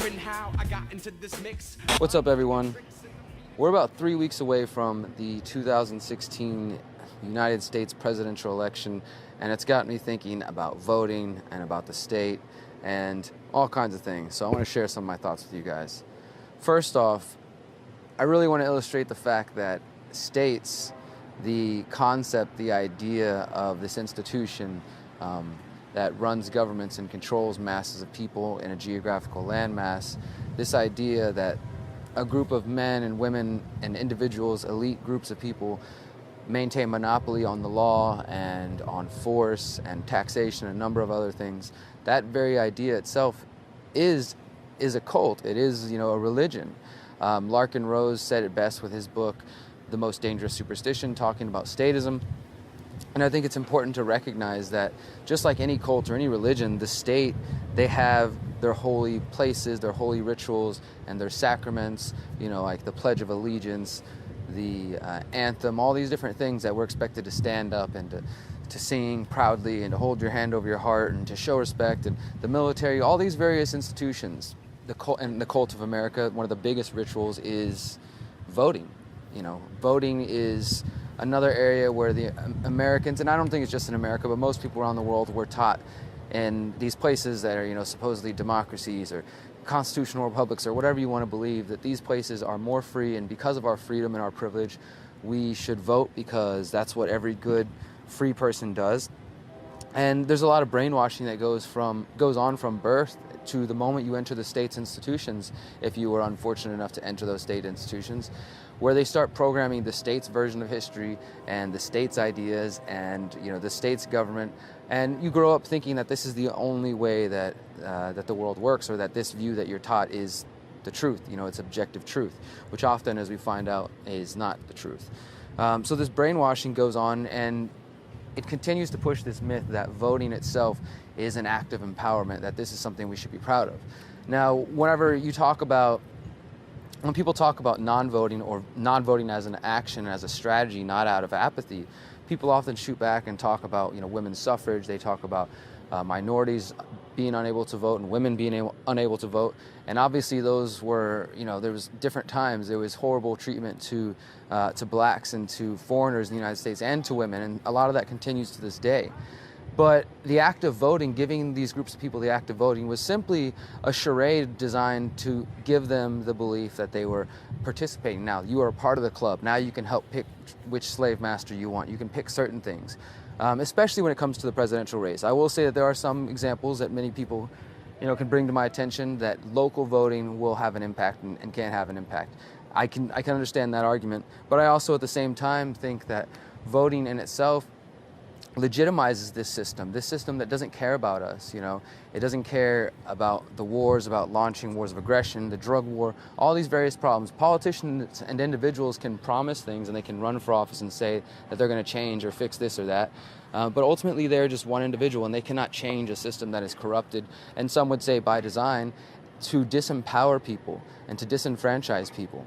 wondering how I got into this mix. What's up, everyone? We're about 3 weeks away from the 2016 United States presidential election, and it's got me thinking about voting and about the state and all kinds of things. So I want to share some of my thoughts with you guys. First off, I really want to illustrate the fact that states, the concept, the idea of this institution that runs governments and controls masses of people in a geographical landmass, this idea that a group of men and women and individuals, elite groups of people, maintain monopoly on the law and on force and taxation and a number of other things. That very idea itself is a cult. It is, a religion. Larkin Rose said it best with his book, The Most Dangerous Superstition, talking about statism. And I think it's important to recognize that just like any cult or any religion, the state, they have their holy places, their holy rituals, and their sacraments, like the Pledge of Allegiance, the anthem, all these different things that we're expected to stand up and to sing proudly and to hold your hand over your heart and to show respect, and the military, all these various institutions. The cult of America, one of the biggest rituals is voting. Voting is another area where the Americans, and I don't think it's just in America, but most people around the world were taught in these places that are, supposedly democracies or constitutional republics or whatever you want to believe, that these places are more free, and because of our freedom and our privilege, we should vote because that's what every good free person does. And there's a lot of brainwashing that goes on from birth to the moment you enter the state's institutions, if you were unfortunate enough to enter those state institutions, where they start programming the state's version of history and the state's ideas and the state's government, and you grow up thinking that this is the only way that the world works, or that this view that you're taught is the truth. It's objective truth, which often, as we find out, is not the truth. So this brainwashing goes on, and it continues to push this myth that voting itself is an act of empowerment, that this is something we should be proud of. Now, when people talk about non-voting, or non-voting as an action, as a strategy, not out of apathy, people often shoot back and talk about, women's suffrage. They talk about minorities being unable to vote and women being unable to vote. And obviously those were, there was different times. There was horrible treatment to blacks and to foreigners in the United States and to women. And a lot of that continues to this day. But the act of voting, giving these groups of people the act of voting, was simply a charade designed to give them the belief that they were participating. Now, you are a part of the club. Now you can help pick which slave master you want. You can pick certain things, especially when it comes to the presidential race. I will say that there are some examples that many people can bring to my attention that local voting will have an impact and can have an impact. I can understand that argument, but I also at the same time think that voting in itself legitimizes this system that doesn't care about us. It doesn't care about the wars, about launching wars of aggression, the drug war, all these various problems. Politicians and individuals can promise things and they can run for office and say that they're going to change or fix this or that. But ultimately they're just one individual, and they cannot change a system that is corrupted, and some would say by design, to disempower people and to disenfranchise people.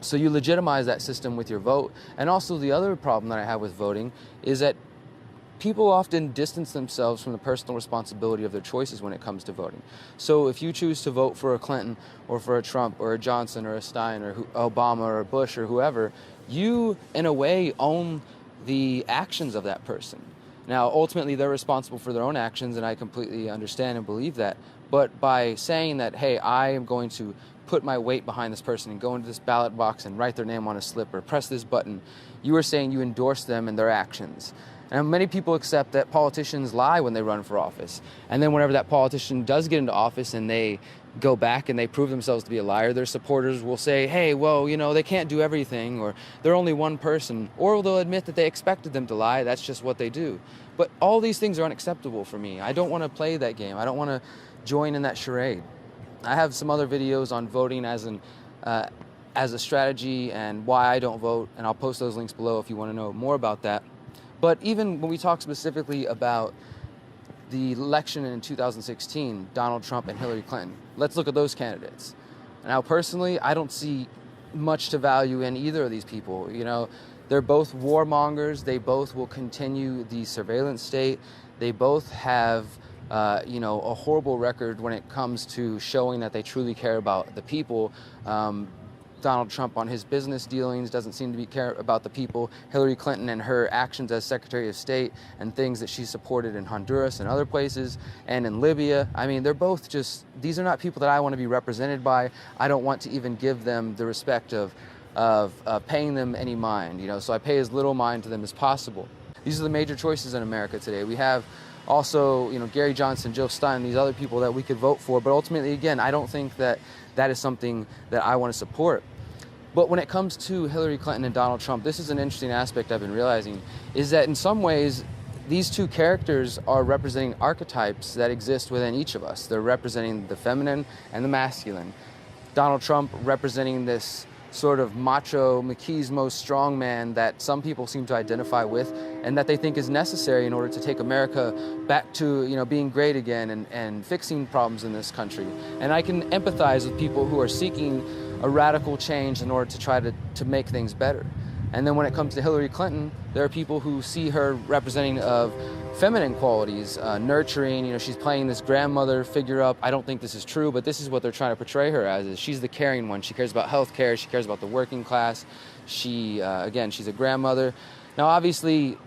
So you legitimize that system with your vote. And also the other problem that I have with voting is that people often distance themselves from the personal responsibility of their choices when it comes to voting. So if you choose to vote for a Clinton or for a Trump or a Johnson or a Stein or Obama or Bush or whoever, you, in a way, own the actions of that person. Now, ultimately, they're responsible for their own actions, and I completely understand and believe that. But by saying that, hey, I am going to put my weight behind this person and go into this ballot box and write their name on a slip or press this button, you are saying you endorse them and their actions. And many people accept that politicians lie when they run for office. And then whenever that politician does get into office and they go back and they prove themselves to be a liar, their supporters will say, hey, well, they can't do everything, or they're only one person, or they'll admit that they expected them to lie. That's just what they do. But all these things are unacceptable for me. I don't want to play that game. I don't want to join in that charade. I have some other videos on voting as a strategy and why I don't vote, and I'll post those links below if you want to know more about that. But even when we talk specifically about the election in 2016, Donald Trump and Hillary Clinton, let's look at those candidates. Now, personally, I don't see much to value in either of these people. They're both warmongers. They both will continue the surveillance state. They both have a horrible record when it comes to showing that they truly care about the people. Donald Trump on his business dealings doesn't seem to care about the people. Hillary Clinton and her actions as Secretary of State and things that she supported in Honduras and other places and in Libya. I mean, they're both just, these are not people that I want to be represented by. I don't want to even give them the respect of paying them any mind, so I pay as little mind to them as possible. These are the major choices in America today. We have also, Gary Johnson, Joe Stein, these other people that we could vote for, but ultimately, again, I don't think that that is something that I want to support. But when it comes to Hillary Clinton and Donald Trump, this is an interesting aspect I've been realizing, is that in some ways, these two characters are representing archetypes that exist within each of us. They're representing the feminine and the masculine. Donald Trump representing this sort of macho, machismo strongman that some people seem to identify with and that they think is necessary in order to take America back to being great again and fixing problems in this country. And I can empathize with people who are seeking a radical change in order to try to make things better. And then when it comes to Hillary Clinton, there are people who see her representing of feminine qualities, nurturing, she's playing this grandmother figure up. I don't think this is true, but this is what they're trying to portray her as, is she's the caring one. She cares about healthcare, she cares about the working class. Again, she's a grandmother. Now, obviously,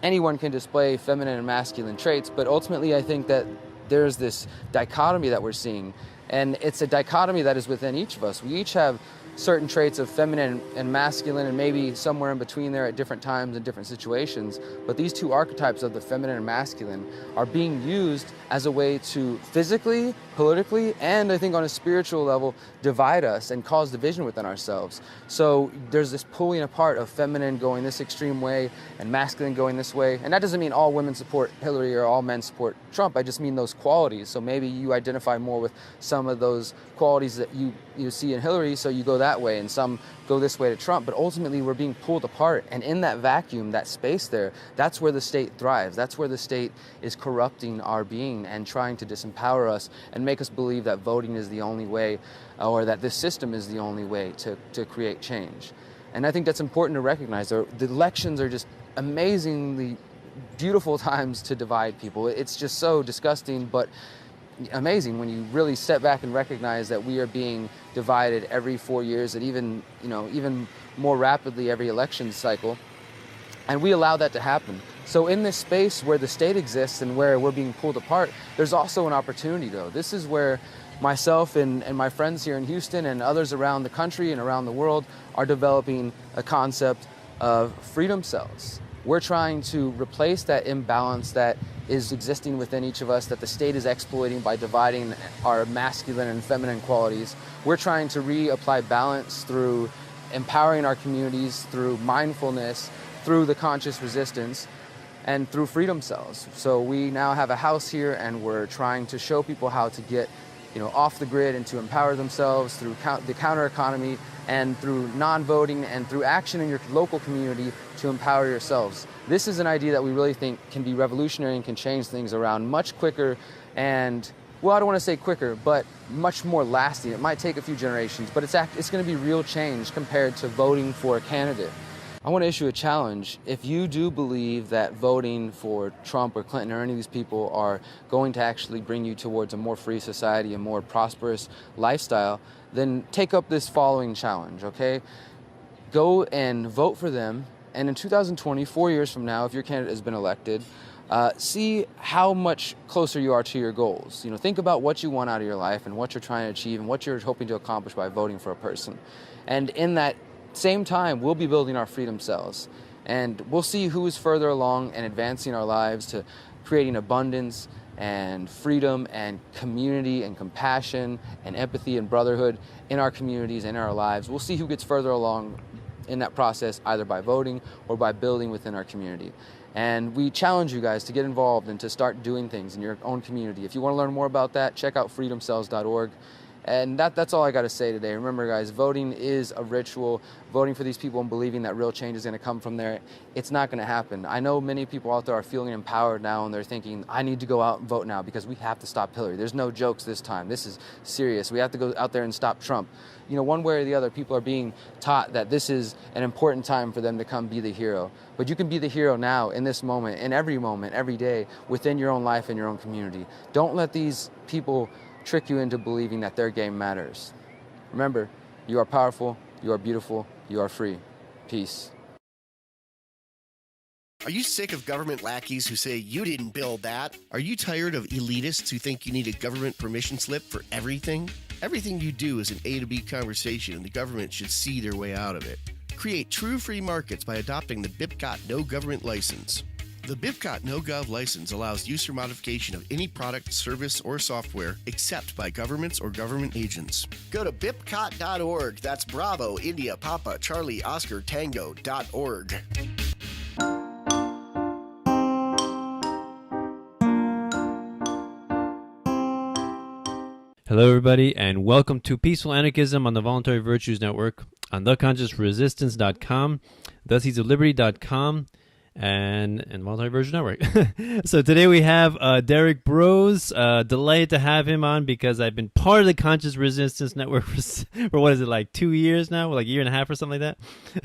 anyone can display feminine and masculine traits, but ultimately I think that there's this dichotomy that we're seeing. And it's a dichotomy that is within each of us. We each have certain traits of feminine and masculine and maybe somewhere in between there at different times and different situations. But these two archetypes of the feminine and masculine are being used as a way to physically, politically, and I think on a spiritual level, divide us and cause division within ourselves. So there's this pulling apart of feminine going this extreme way and masculine going this way. And that doesn't mean all women support Hillary or all men support Trump. I just mean those qualities. So maybe you identify more with some of those qualities that you see in Hillary, so you go that way, and some go this way to Trump. But ultimately, we're being pulled apart. And in that vacuum, that space there, that's where the state thrives. That's where the state is corrupting our being and trying to disempower us and make us believe that voting is the only way, or that this system is the only way to create change. And I think that's important to recognize. The elections are just amazingly beautiful times to divide people. It's just so disgusting, but amazing when you really step back and recognize that we are being divided every 4 years and even more rapidly every election cycle. And we allow that to happen. So in this space where the state exists and where we're being pulled apart, there's also an opportunity, though. This is where myself and my friends here in Houston and others around the country and around the world are developing a concept of freedom cells. We're trying to replace that imbalance that is existing within each of us, that the state is exploiting by dividing our masculine and feminine qualities. We're trying to reapply balance through empowering our communities, through mindfulness, through the conscious resistance, and through freedom cells. So we now have a house here, and we're trying to show people how to get off the grid and to empower themselves through the counter economy and through non-voting and through action in your local community to empower yourselves. This is an idea that we really think can be revolutionary and can change things around much quicker and, well, I don't want to say quicker, but much more lasting. It might take a few generations, but it's going to be real change compared to voting for a candidate. I want to issue a challenge. If you do believe that voting for Trump or Clinton or any of these people are going to actually bring you towards a more free society, a more prosperous lifestyle, then take up this following challenge, okay? Go and vote for them, and in 2020, 4 years from now, if your candidate has been elected, see how much closer you are to your goals. Think about what you want out of your life and what you're trying to achieve and what you're hoping to accomplish by voting for a person. And in that same time, we'll be building our freedom cells, and we'll see who is further along and advancing our lives to creating abundance and freedom and community and compassion and empathy and brotherhood in our communities and in our lives. We'll see who gets further along in that process, either by voting or by building within our community. And we challenge you guys to get involved and to start doing things in your own community. If you want to learn more about that, check out freedomcells.org. And that's all I got to say today. Remember, guys, voting is a ritual. Voting for these people and believing that real change is going to come from there, it's not going to happen. I know many people out there are feeling empowered now, and they're thinking, I need to go out and vote now because we have to stop Hillary. There's no jokes this time. This is serious. We have to go out there and stop Trump. You know, one way or the other, people are being taught that this is an important time for them to come be the hero. But you can be the hero now, in this moment, every day, within your own life and your own community. Don't let these people trick you into believing that their game matters. Remember, you are powerful, you are beautiful, you are free. Peace. Are you sick of government lackeys who say you didn't build that? Are you tired of elitists who think you need a government permission slip for everything? Everything you do is an A to B conversation, and the government should see their way out of it. Create true free markets by adopting the BIPCOT No Government License. The BIPCOT No Gov license allows use or modification of any product, service, or software except by governments or government agents. Go to bipcot.org. That's Bravo, India, Papa, Charlie, Oscar, Tango.org. Hello, everybody, and welcome to Peaceful Anarchism on the Voluntary Virtues Network on theconsciousresistance.com, theseedsofliberty.com, and Voluntary Virtue Network. So today we have Derrick Broze. Delighted to have him on because I've been part of the Conscious Resistance Network for what is it, like 2 years now? Like a year and a half or something like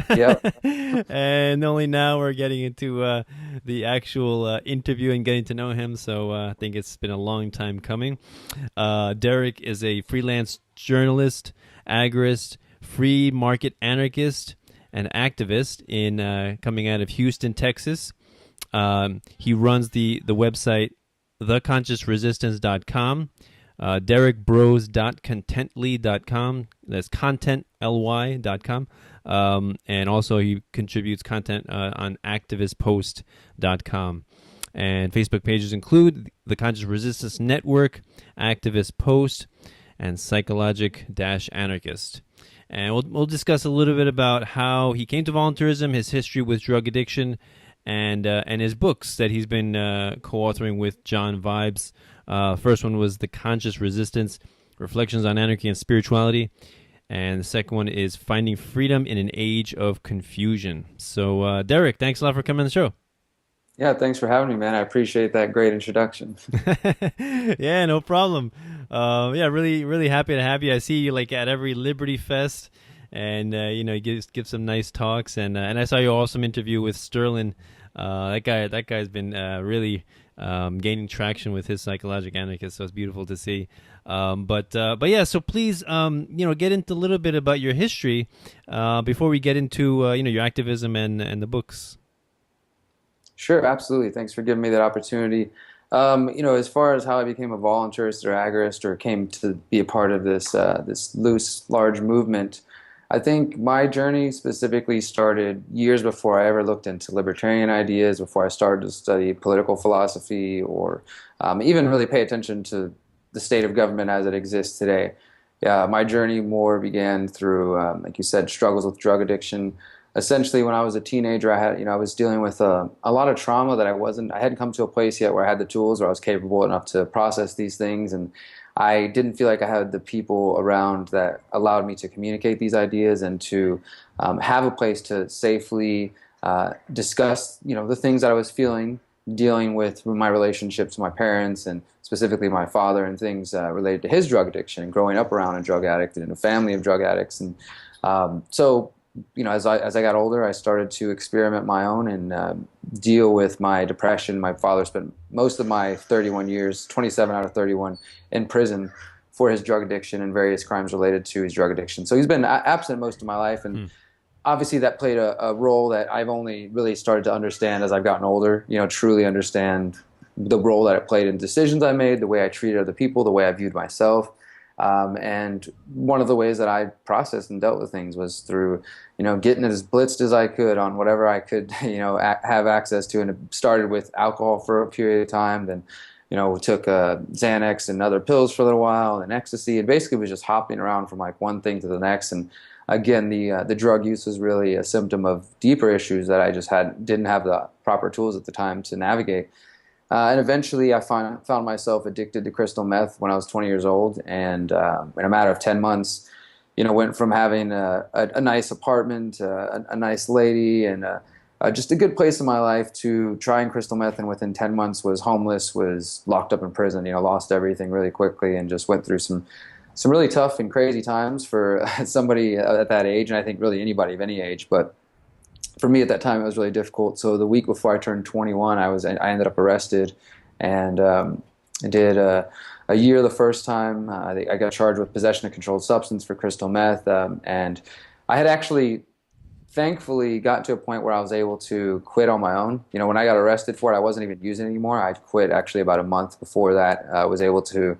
that? Yep. And only now we're getting into the actual interview and getting to know him. So I think it's been a long time coming. Derrick is a freelance journalist, agorist, free market anarchist, an activist in coming out of Houston, Texas. He runs the website theconsciousresistance.com, derrickbroze.contently.com. That's contently.com. And also he contributes content on activistpost.com. And Facebook pages include the Conscious Resistance Network, Activist Post, and Psychologic-Anarchist. And we'll discuss a little bit about how he came to voluntarism, his history with drug addiction, and his books that he's been co-authoring with John Vibes. First one was The Conscious Resistance, Reflections on Anarchy and Spirituality. And the second one is Finding Freedom in an Age of Confusion. So, Derrick, thanks a lot for coming on the show. Yeah, thanks for having me, man. I appreciate that great introduction. Yeah, no problem. Yeah, really happy to have you. I see you like at every Liberty Fest, and you give some nice talks. And I saw your awesome interview with Sterling. That guy's been really gaining traction with his psychological anarchist. So it's beautiful to see. But yeah, so please get into a little bit about your history before we get into your activism and the books. Sure, absolutely. Thanks for giving me that opportunity. As far as how I became a voluntarist or agorist or came to be a part of this loose, large movement, I think my journey specifically started years before I ever looked into libertarian ideas, before I started to study political philosophy or even really pay attention to the state of government as it exists today. My journey more began through, like you said, struggles with drug addiction. Essentially, when I was a teenager, I was dealing with a lot of trauma that I hadn't come to a place yet where I had the tools where I was capable enough to process these things, and I didn't feel like I had the people around that allowed me to communicate these ideas and to have a place to safely discuss, the things that I was feeling, dealing with my relationship to my parents and specifically my father and things related to his drug addiction and growing up around a drug addict and in a family of drug addicts. And so as I got older, I started to experiment my own and deal with my depression. My father spent most of my 31 years, 27 out of 31, in prison for his drug addiction and various crimes related to his drug addiction. So he's been absent most of my life, and obviously that played a role that I've only really started to understand as I've gotten older, truly understand the role that it played in decisions I made, the way I treated other people, the way I viewed myself. And one of the ways that I processed and dealt with things was through, getting as blitzed as I could on whatever I could, have access to. And it started with alcohol for a period of time, then, took Xanax and other pills for a little while, and ecstasy, and basically was just hopping around from like one thing to the next. And again, the drug use was really a symptom of deeper issues that I just didn't have the proper tools at the time to navigate. And eventually I found myself addicted to crystal meth when I was 20 years old. And in a matter of 10 months, went from having a nice apartment, a nice lady, and just a good place in my life to trying crystal meth. And within 10 months was homeless, was locked up in prison, lost everything really quickly, and just went through some really tough and crazy times for somebody at that age. And I think really anybody of any age. But for me at that time, it was really difficult. So the week before I turned 21, I ended up arrested, and did a year the first time. I got charged with possession of controlled substance for crystal meth, and I had actually, thankfully, gotten to a point where I was able to quit on my own. When I got arrested for it, I wasn't even using it anymore. I quit actually about a month before that. I was able to,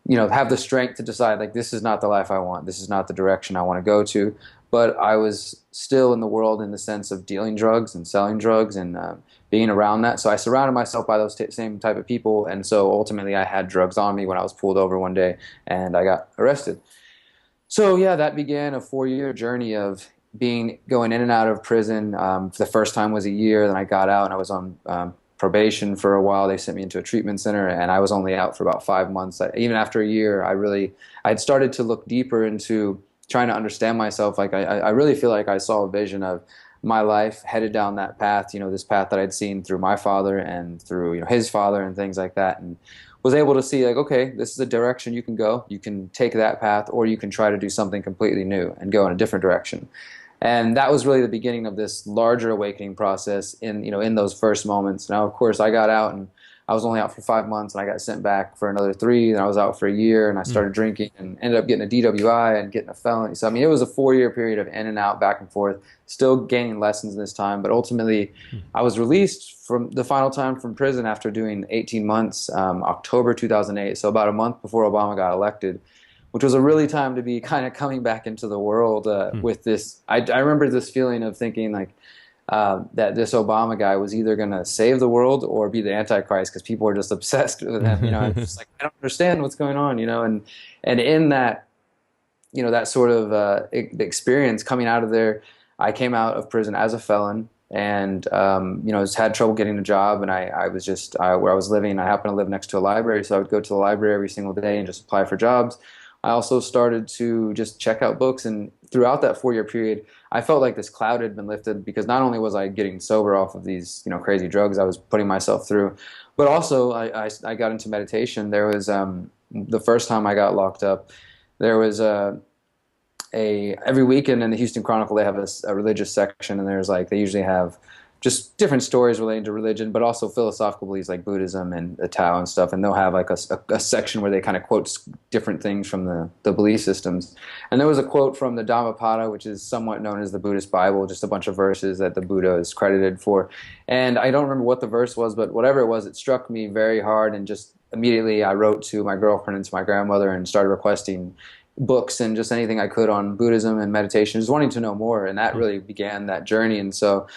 have the strength to decide, like, this is not the life I want. This is not the direction I want to go to. But I was still in the world in the sense of dealing drugs and selling drugs and being around that. So I surrounded myself by those same type of people. And so ultimately I had drugs on me when I was pulled over one day and I got arrested. So yeah, that began a 4-year journey of going in and out of prison. The first time was a year, then I got out and I was on probation for a while. They sent me into a treatment center and I was only out for about 5 months. Even after a year, I'd started to look deeper into trying to understand myself. Like I really feel like I saw a vision of my life headed down that path, this path that I'd seen through my father and through, his father and things like that, and was able to see, like, okay, this is a direction you can go. You can take that path, or you can try to do something completely new and go in a different direction. And that was really the beginning of this larger awakening process in those first moments. Now, of course, I got out and I was only out for 5 months, and I got sent back for another 3, and I was out for a year, and I started drinking and ended up getting a DWI and getting a felony. So, I mean, it was a 4-year period of in and out, back and forth, still gaining lessons this time. But ultimately, I was released from the final time from prison after doing 18 months, October 2008, so about a month before Obama got elected, which was a really time to be kind of coming back into the world with this. I remember this feeling of thinking, like, that this Obama guy was either going to save the world or be the Antichrist, because people were just obsessed with him. It's just like, I don't understand what's going on, and in that, that sort of experience coming out of there, I came out of prison as a felon and, had trouble getting a job. And I was just, where I was living, I happened to live next to a library. So I would go to the library every single day and just apply for jobs. I also started to just check out books, and throughout that 4-year period, I felt like this cloud had been lifted, because not only was I getting sober off of these, crazy drugs I was putting myself through, but also I got into meditation. There was the first time I got locked up, there was every weekend in the Houston Chronicle they have a religious section, and there's they usually have just different stories relating to religion, but also philosophical beliefs like Buddhism and the Tao and stuff. And they'll have a section where they kind of quote different things from the belief systems. And there was a quote from the Dhammapada, which is somewhat known as the Buddhist Bible, just a bunch of verses that the Buddha is credited for. And I don't remember what the verse was, but whatever it was, it struck me very hard. And just immediately I wrote to my girlfriend and to my grandmother and started requesting books and just anything I could on Buddhism and meditation, just wanting to know more. And that really began that journey. And so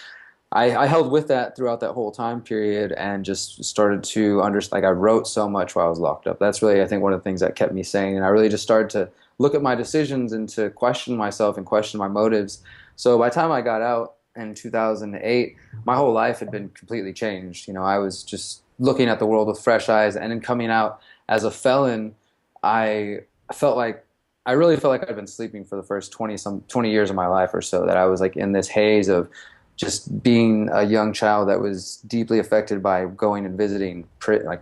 I held with that throughout that whole time period and just started to understand. I wrote so much while I was locked up. That's really, I think, one of the things that kept me sane. And I really just started to look at my decisions and to question myself and question my motives. So by the time I got out in 2008, my whole life had been completely changed. I was just looking at the world with fresh eyes. And in coming out as a felon, I really felt like I'd been sleeping for the first 20 years of my life or so, that I was in this haze of just being a young child that was deeply affected by going and visiting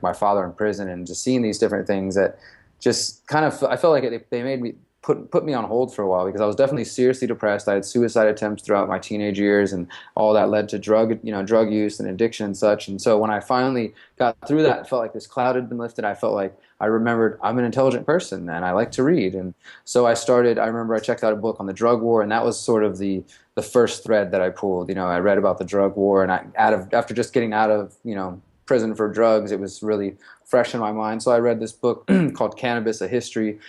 my father in prison, and just seeing these different things that just kind of, I felt like they made me put me on hold for a while, because I was definitely seriously depressed. I had suicide attempts throughout my teenage years, and all that led to drug use and addiction and such. And so when I finally got through that, it felt like this cloud had been lifted. I felt like I remembered I'm an intelligent person and I like to read. And so I remember I checked out a book on the drug war, and that was sort of the first thread that I pulled. I read about the drug war, and after just getting out of, prison for drugs, it was really fresh in my mind. So I read this book called Cannabis, A History,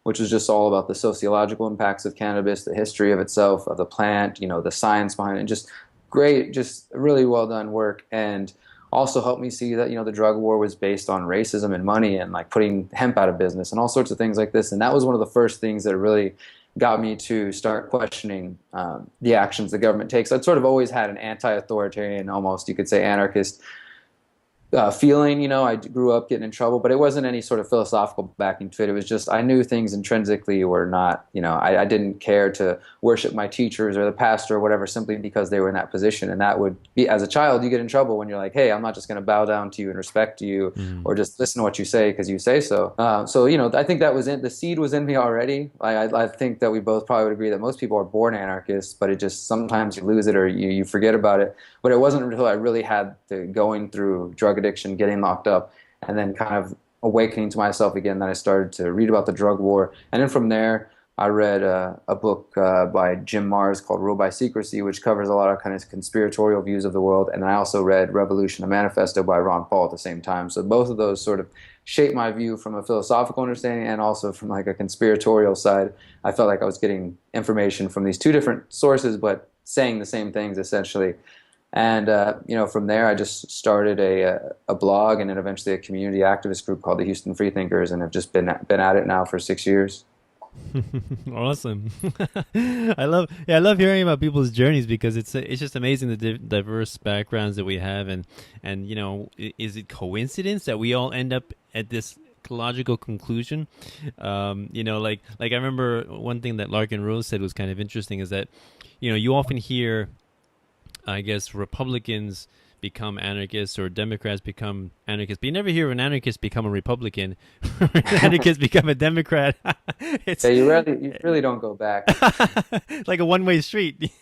which was just all about the sociological impacts of cannabis, the history of itself, of the plant, the science behind it. Just great, just really well done work. And also helped me see that, the drug war was based on racism and money, and putting hemp out of business and all sorts of things like this. And that was one of the first things that really got me to start questioning the actions the government takes. I'd sort of always had an anti-authoritarian, almost you could say anarchist feeling. I grew up getting in trouble, but it wasn't any sort of philosophical backing to it. It was just I knew things intrinsically were not, I didn't care to worship my teachers or the pastor or whatever simply because they were in that position. And that would be, as a child, you get in trouble when you're like, hey, I'm not just going to bow down to you and respect you or just listen to what you say because you say so. So, I think that was the seed was in me already. I think that we both probably would agree that most people are born anarchists, but it just sometimes you lose it or you forget about it. But it wasn't until I really had the going through drug addiction, getting locked up, and then kind of awakening to myself again that I started to read about the drug war. And then from there, I read a book by Jim Marrs called By Secrecy, which covers a lot of kind of conspiratorial views of the world. And I also read Revolution and Manifesto by Ron Paul at the same time. So both of those sort of shaped my view from a philosophical understanding and also from like a conspiratorial side. I felt like I was getting information from these two different sources, but saying the same things essentially. And from there, I just started a blog and then eventually a community activist group called the Houston Freethinkers, and have just been at it now for 6 years. Awesome. I love hearing about people's journeys because it's just amazing the diverse backgrounds that we have, and is it coincidence that we all end up at this logical conclusion? Like I remember one thing that Larkin Rose said was kind of interesting is that you often hear, I guess, Republicans become anarchists or Democrats become anarchists, but you never hear an anarchist become a Republican or an anarchist become a Democrat. You really don't go back. Like a one-way street.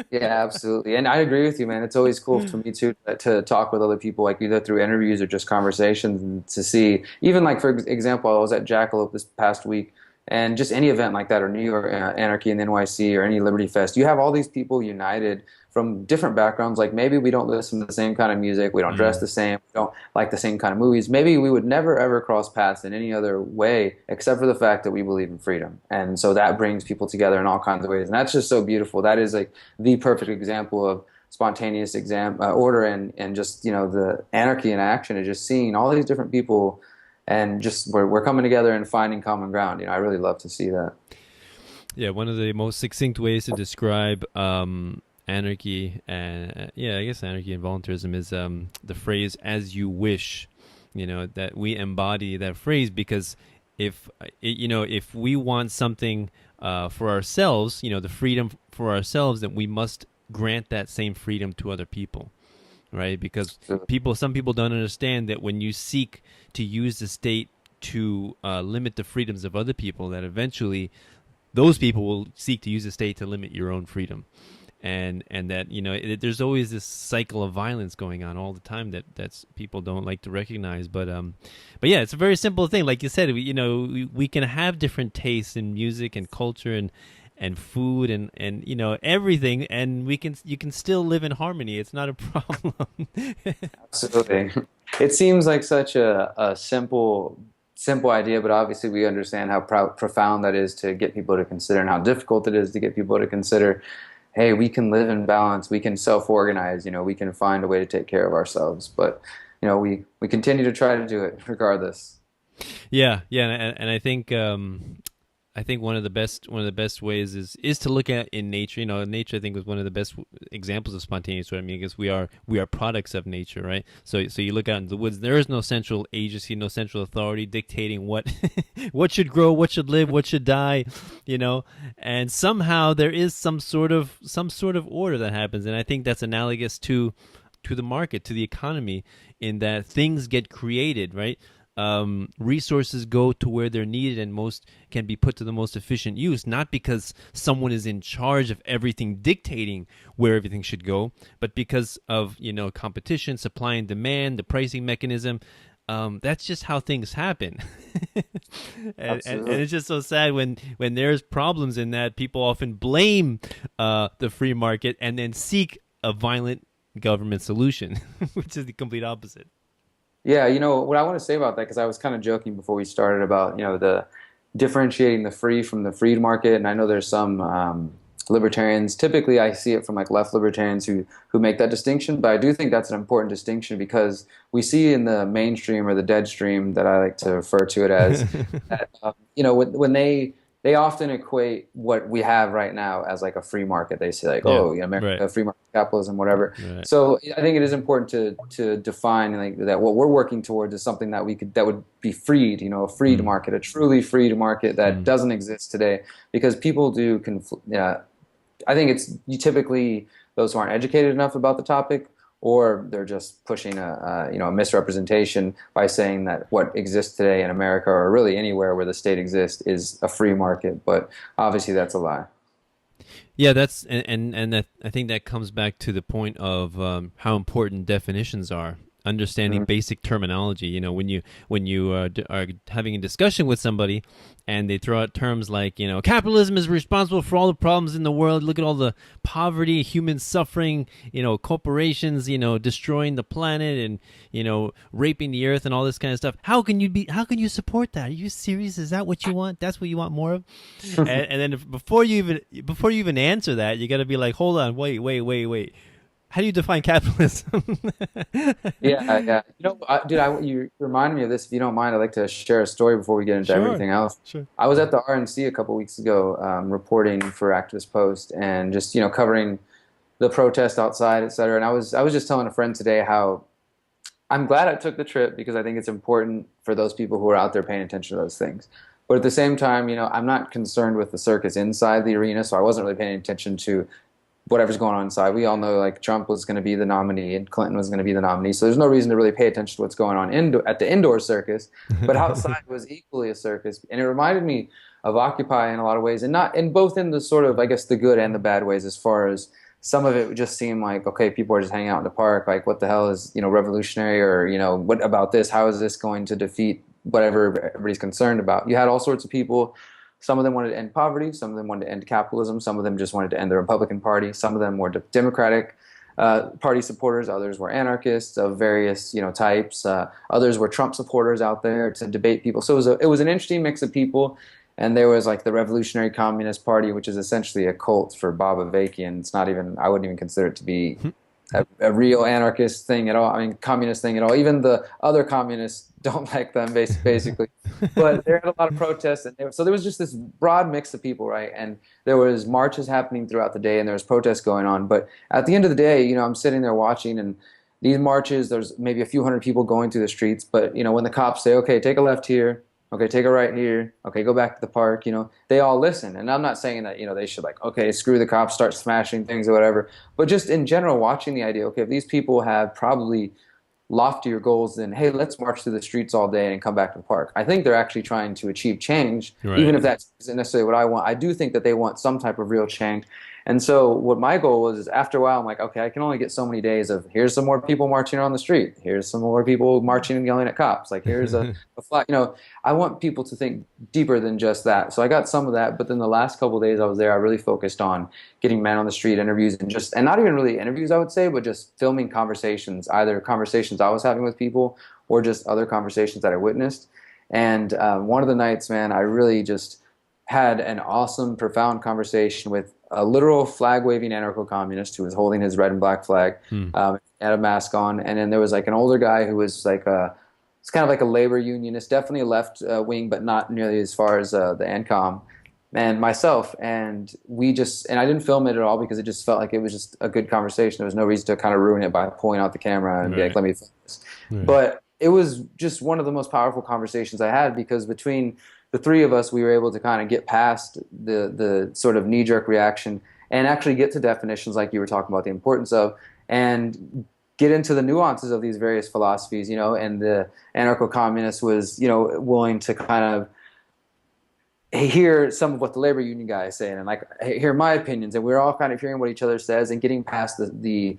Yeah, absolutely. And I agree with you, man. It's always cool for me too to talk with other people, like either through interviews or just conversations, and to see, even like, for example, I was at Jackalope this past week, and just any event like that, or New York Anarchy in the NYC, or any Liberty Fest, you have all these people united from different backgrounds. Like maybe we don't listen to the same kind of music, we don't dress the same, we don't like the same kind of movies. Maybe we would never ever cross paths in any other way except for the fact that we believe in freedom. And so that brings people together in all kinds of ways. And that's just so beautiful. That is like the perfect example of spontaneous order and just, the anarchy in action, and just seeing all these different people and just we're coming together and finding common ground. I really love to see that. Yeah, one of the most succinct ways to describe anarchy and I guess anarchy and voluntarism is the phrase "as you wish." That we embody that phrase because if we want something for ourselves, the freedom for ourselves, then we must grant that same freedom to other people. Right, because some people don't understand that when you seek to use the state to limit the freedoms of other people, that eventually those people will seek to use the state to limit your own freedom, and that there's always this cycle of violence going on all the time that's people don't like to recognize. But yeah, it's a very simple thing. Like you said, we can have different tastes in music and culture and food and everything, and you can still live in harmony. It's not a problem. Absolutely. It seems like such a simple idea, but obviously we understand how profound that is to get people to consider, and how difficult it is to get people to consider, hey, we can live in balance, we can self-organize, we can find a way to take care of ourselves. But we continue to try to do it regardless. Yeah, and I think one of the best ways is to look at in nature. Nature I think was one of the best examples of spontaneous. I mean, I guess we are products of nature, right? So you look out into the woods. There is no central agency, no central authority dictating what what should grow, what should live, what should die, And somehow there is some sort of order that happens, and I think that's analogous to the market, to the economy, in that things get created, right? Resources go to where they're needed and most can be put to the most efficient use, not because someone is in charge of everything dictating where everything should go, but because of competition, supply and demand, the pricing mechanism. That's just how things happen. and it's just so sad when there's problems in that. People often blame the free market and then seek a violent government solution, which is the complete opposite. Yeah, what I want to say about that, because I was kind of joking before we started about, the differentiating the free from the freed market. And I know there's some libertarians, typically I see it from like left libertarians who make that distinction. But I do think that's an important distinction, because we see in the mainstream, or the dead stream that I like to refer to it as, that, when they they often equate what we have right now as like a free market. They say like, Yeah, oh, America, right, free market capitalism, whatever. right. So I think it is important to define like that what we're working towards is something that that would be freed, a freed market, a truly freed market that doesn't exist today, because people do I think it's you typically those who aren't educated enough about the topic, or they're just pushing a misrepresentation by saying that what exists today in America, or really anywhere where the state exists, is a free market. But obviously that's a lie. Yeah, that's and that I think that comes back to the point of how important definitions are. Understanding basic terminology. When you are having a discussion with somebody, and they throw out terms like capitalism is responsible for all the problems in the world. Look at all the poverty, human suffering. Corporations destroying the planet and raping the earth and all this kind of stuff. How can you support that? Are you serious? Is that what you want? That's what you want more of? and then before you even answer that, you got to be like, hold on, wait. How do you define capitalism? Yeah. Dude, you remind me of this. If you don't mind, I'd like to share a story before we get into Sure, everything else. sure. I was at the RNC a couple weeks ago, reporting for Activist Post and just covering the protest outside, et cetera. And I was just telling a friend today how I'm glad I took the trip, because I think it's important for those people who are out there paying attention to those things. But at the same time, I'm not concerned with the circus inside the arena, so I wasn't really paying attention to whatever's going on inside. We all know like Trump was going to be the nominee and Clinton was going to be the nominee, so there's no reason to really pay attention to what's going on at the indoor circus. But outside was equally a circus, and it reminded me of Occupy in a lot of ways, and not in both in the sort of, I guess, the good and the bad ways. As far as some of it just seemed like, okay, people are just hanging out in the park, like what the hell is revolutionary, or what about this? How is this going to defeat whatever everybody's concerned about? You had all sorts of people. Some of them wanted to end poverty. Some of them wanted to end capitalism. Some of them just wanted to end the Republican Party. Some of them were Democratic Party supporters. Others were anarchists of various types. Others were Trump supporters out there to debate people. So it was an interesting mix of people. And there was like the Revolutionary Communist Party, which is essentially a cult for Bob Avakian. It's not even, I wouldn't even consider it to be a real anarchist thing at all. I mean, communist thing at all. Even the other communists don't like them, basically. But there had a lot of protests, and so there was just this broad mix of people, right? And there was marches happening throughout the day, and there was protests going on. But at the end of the day, I'm sitting there watching, and these marches, there's maybe a few hundred people going through the streets. But when the cops say, "Okay, take a left here," "Okay, take a right here," "Okay, go back to the park," they all listen. And I'm not saying that, they should like, okay, screw the cops, start smashing things or whatever. But just in general, watching the idea, okay, if these people have probably loftier goals than, hey, let's march through the streets all day and come back to the park. I think they're actually trying to achieve change, right. Even if that isn't necessarily what I want. I do think that they want some type of real change. And so what my goal was is, after a while, I'm like, okay, I can only get so many days of, here's some more people marching on the street. Here's some more people marching and yelling at cops. Like, here's a flag. I want people to think deeper than just that. So I got some of that. But then the last couple of days I was there, I really focused on getting man on the street interviews, and not even really interviews, I would say, but just filming conversations, either conversations I was having with people or just other conversations that I witnessed. And one of the nights, man, I really just had an awesome, profound conversation with a literal flag-waving anarcho-communist who was holding his red and black flag, had a mask on. And then there was like an older guy who was like it's kind of like a labor unionist, definitely a left wing, but not nearly as far as the ANCOM, and myself. And I didn't film it at all because it just felt like it was just a good conversation. There was no reason to kind of ruin it by pulling out the camera and be like, let me film this. Right. But it was just one of the most powerful conversations I had, because between the three of us, we were able to kind of get past the sort of knee-jerk reaction and actually get to definitions like you were talking about the importance of, and get into the nuances of these various philosophies, and the anarcho-communist was, willing to kind of hear some of what the labor union guy is saying and like hear my opinions, and we were all kind of hearing what each other says and getting past the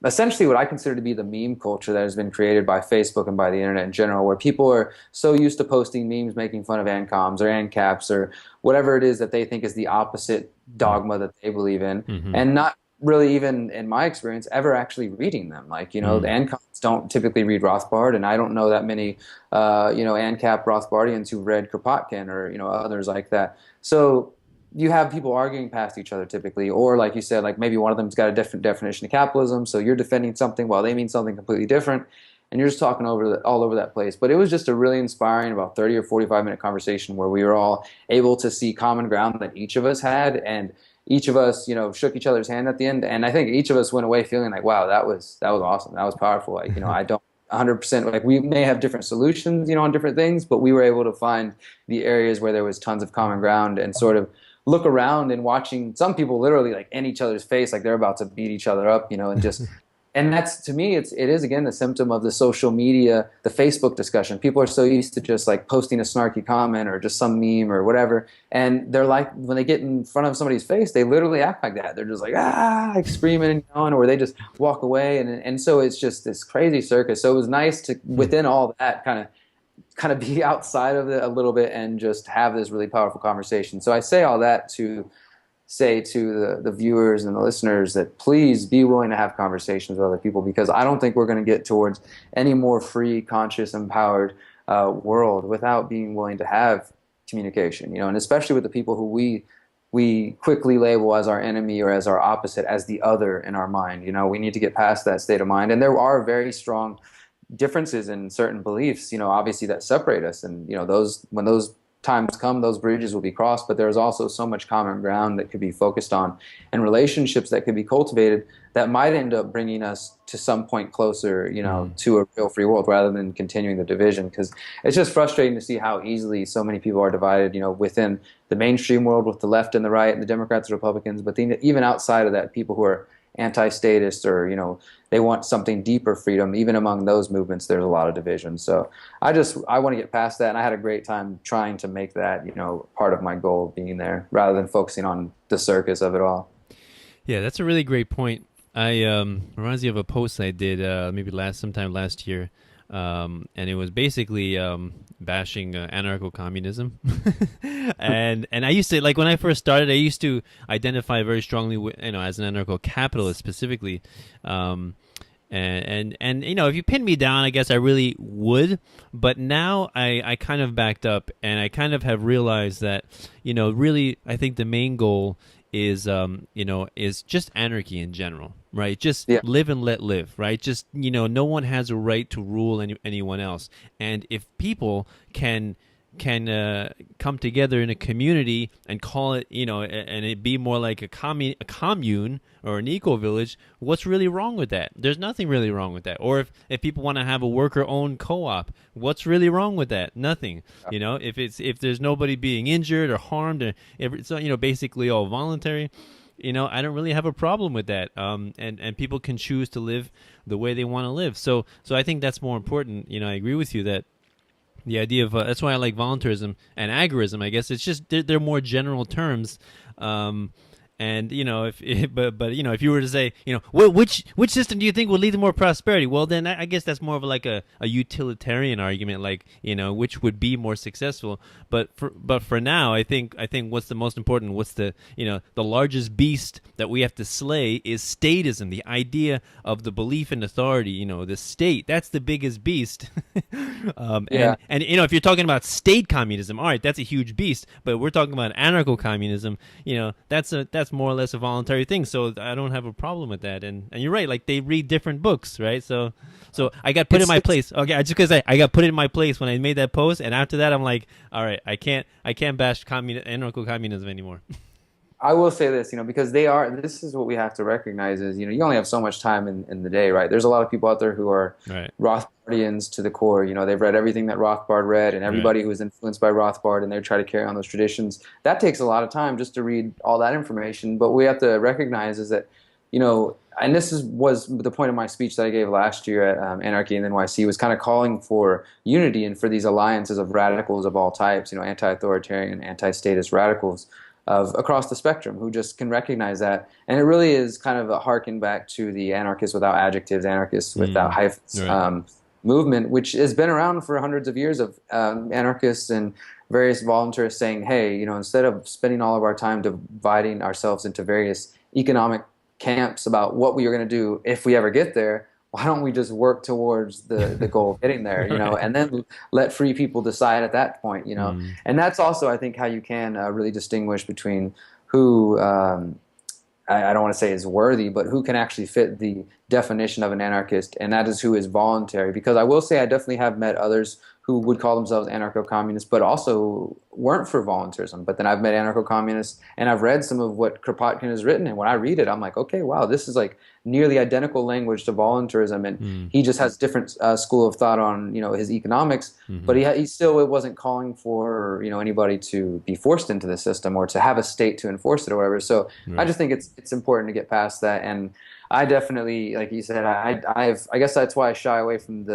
essentially what I consider to be the meme culture that has been created by Facebook and by the internet in general, where people are so used to posting memes making fun of ANCOMs or ANCAPs or whatever it is that they think is the opposite dogma that they believe in, and not really, even in my experience, ever actually reading them. Like, the ANCOMs don't typically read Rothbard, and I don't know that many, ANCAP Rothbardians who read Kropotkin or, others like that. So you have people arguing past each other typically, or like you said, like maybe one of them's got a different definition of capitalism, so you're defending something while they mean something completely different. and you're just talking all over that place. But it was just a really inspiring, about 30 or 45-minute conversation where we were all able to see common ground that each of us had, and each of us, shook each other's hand at the end. And I think each of us went away feeling like, wow, that was awesome. That was powerful. Like, I don't 100%, like, we may have different solutions, on different things, but we were able to find the areas where there was tons of common ground, and sort of look around and watching some people literally like in each other's face, like they're about to beat each other up, and just, and that's, to me, it is again the symptom of the social media, the Facebook discussion. People are so used to just like posting a snarky comment or just some meme or whatever, and they're like, when they get in front of somebody's face, they literally act like that. They're just like, like screaming and yelling, or they just walk away, and so it's just this crazy circus. So it was nice to, within all that, kind of be outside of it a little bit and just have this really powerful conversation. So I say all that to say to the viewers and the listeners that please be willing to have conversations with other people, because I don't think we're going to get towards any more free, conscious, empowered world without being willing to have communication, and especially with the people who we quickly label as our enemy or as our opposite, as the other in our mind. We need to get past that state of mind. And there are very strong differences in certain beliefs, obviously, that separate us. And, when those times come, those bridges will be crossed, but there's also so much common ground that could be focused on, and relationships that could be cultivated that might end up bringing us to some point closer, to a real free world, rather than continuing the division. Because it's just frustrating to see how easily so many people are divided, within the mainstream world with the left and the right and the Democrats and Republicans, but then even outside of that, people who are anti-statist, or they want something deeper freedom. Even among those movements, there's a lot of division. So I want to get past that, and I had a great time trying to make that part of my goal, being there, rather than focusing on the circus of it all. Yeah, that's a really great point. I reminds me of a post I did maybe sometime last year, and it was basically bashing anarcho-communism. and I used to, like, when I first started, I used to identify very strongly with, as an anarcho-capitalist specifically. And if you pin me down, I guess I really would. But now I kind of backed up, and I kind of have realized that, really, I think the main goal is just anarchy in general, right? Just live and let live, right? Just, no one has a right to rule anyone else. And if people can come together in a community and call it, and it be more like a commune or an eco-village, what's really wrong with that? There's nothing really wrong with that. Or if people want to have a worker-owned co-op, what's really wrong with that? Nothing. If there's nobody being injured or harmed, or if it's basically all voluntary, I don't really have a problem with that. And people can choose to live the way they want to live. So I think that's more important. I agree with you that the idea of that's why I like voluntarism and agorism. I guess it's just they're more general terms, and if you were to say which system do you think will lead to more prosperity? Well, then I guess that's more of like a utilitarian argument, like which would be more successful. But for now, I think what's the most important, what's the the largest beast that we have to slay is statism, the idea of the belief in authority. The state, that's the biggest beast. And if you're talking about state communism, all right, that's a huge beast. But we're talking about anarcho-communism. That's more or less a voluntary thing. So I don't have a problem with that. And you're right, like they read different books, right? So I got put in my place. Okay, just because I got put in my place when I made that post, and after that I'm like, all right, I can't bash anarcho-communism anymore. I will say this, because this is what we have to recognize is, you only have so much time in the day, right? There's a lot of people out there who are Rothbardians to the core. They've read everything that Rothbard read, and everybody who was influenced by Rothbard, and they try to carry on those traditions. That takes a lot of time just to read all that information. But what we have to recognize is that, and this was the point of my speech that I gave last year at Anarchy and NYC, was kind of calling for unity and for these alliances of radicals of all types, anti-authoritarian, anti-statist radicals of across the spectrum who just can recognize that. And it really is kind of a harken back to the anarchists without adjectives, anarchists without hyphens movement, which has been around for hundreds of years of anarchists and various voluntarists saying, hey, instead of spending all of our time dividing ourselves into various economic camps about what we are going to do if we ever get there, why don't we just work towards the goal of getting there, and then let free people decide at that point, And that's also, I think, how you can really distinguish between who, I don't want to say is worthy, but who can actually fit the definition of an anarchist, and that is who is voluntary. Because I will say I definitely have met others who would call themselves anarcho-communists, but also weren't for voluntarism. But then I've met anarcho-communists, and I've read some of what Kropotkin has written, and when I read it, I'm like, okay, wow, this is like nearly identical language to voluntarism, and he just has different school of thought on his economics, but he still wasn't calling for anybody to be forced into the system or to have a state to enforce it or whatever. So I just think it's important to get past that, and I definitely, like you said, I guess that's why I shy away from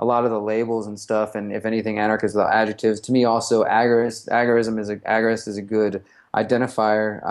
a lot of the labels and stuff, and if anything, anarchist without adjectives. To me, also, agorist is a good identifier,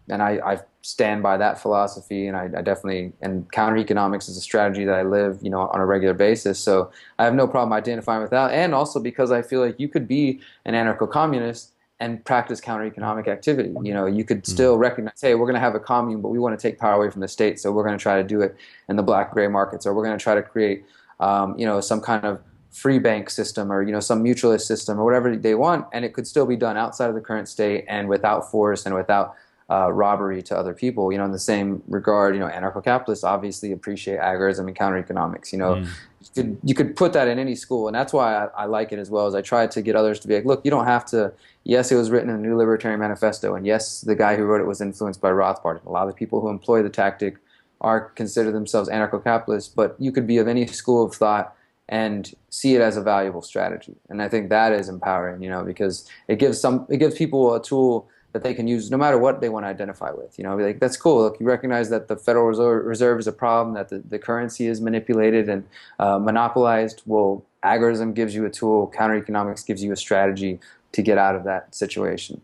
and I stand by that philosophy, and I definitely, and counter-economics is a strategy that I live, on a regular basis, so I have no problem identifying with that, and also because I feel like you could be an anarcho-communist and practice counter-economic activity. You could still recognize, hey, we're going to have a commune, but we want to take power away from the state, so we're going to try to do it in the black-gray markets, or we're going to try to create some kind of free bank system, or some mutualist system, or whatever they want, and it could still be done outside of the current state and without force and without robbery to other people. In the same regard, anarcho-capitalists obviously appreciate agorism and counter-economics. You could put that in any school, and that's why I like it as well. As I try to get others to be like, look, you don't have to. Yes, it was written in the New Libertarian Manifesto, and yes, the guy who wrote it was influenced by Rothbard. A lot of the people who employ the tactic consider themselves anarcho-capitalists, but you could be of any school of thought and see it as a valuable strategy. And I think that is empowering, because it gives people a tool that they can use no matter what they want to identify with. Be like, that's cool. Look, you recognize that the Federal Reserve is a problem, that the currency is manipulated and monopolized. Well, agorism gives you a tool. Counter-economics gives you a strategy to get out of that situation.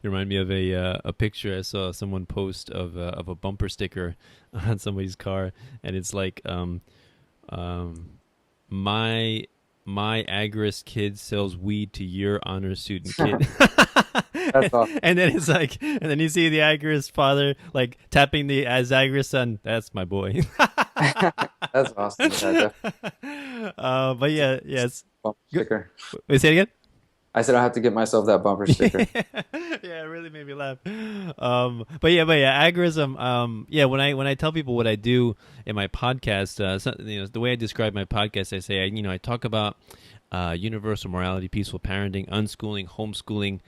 You remind me of a picture I saw someone post of a bumper sticker on somebody's car, and it's like my agorist kid sells weed to your honor student kid. That's awesome. And then it's like, and then you see the agorist father like tapping the agorist son. That's my boy. That's awesome. But yes. Bumper sticker. Wait, say it again. I said I have to get myself that bumper sticker. Yeah, it really made me laugh. But yeah, agorism. When I tell people what I do in my podcast, the way I describe my podcast, I say I talk about universal morality, peaceful parenting, unschooling, homeschooling,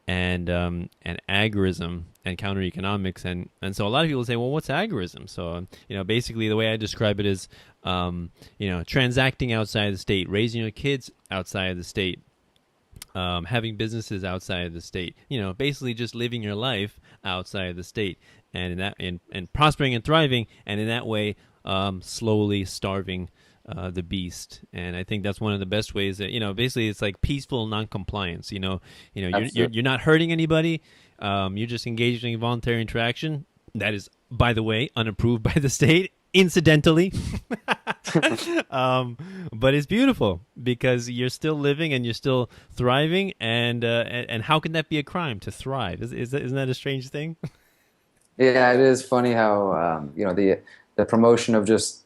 and agorism and counter economics, and so a lot of people say, well, what's agorism? So basically the way I describe it is transacting outside the state, raising your kids outside of the state, having businesses outside of the state, basically just living your life outside of the state, and and prospering and thriving, and in that way slowly starving the beast. And I think that's one of the best ways that basically it's like peaceful non-compliance. You're not hurting anybody. You're just engaging in voluntary interaction. That is, by the way, unapproved by the state, incidentally. But it's beautiful because you're still living and you're still thriving. And how can that be a crime to thrive? Isn't that a strange thing? Yeah, it is funny how the promotion of just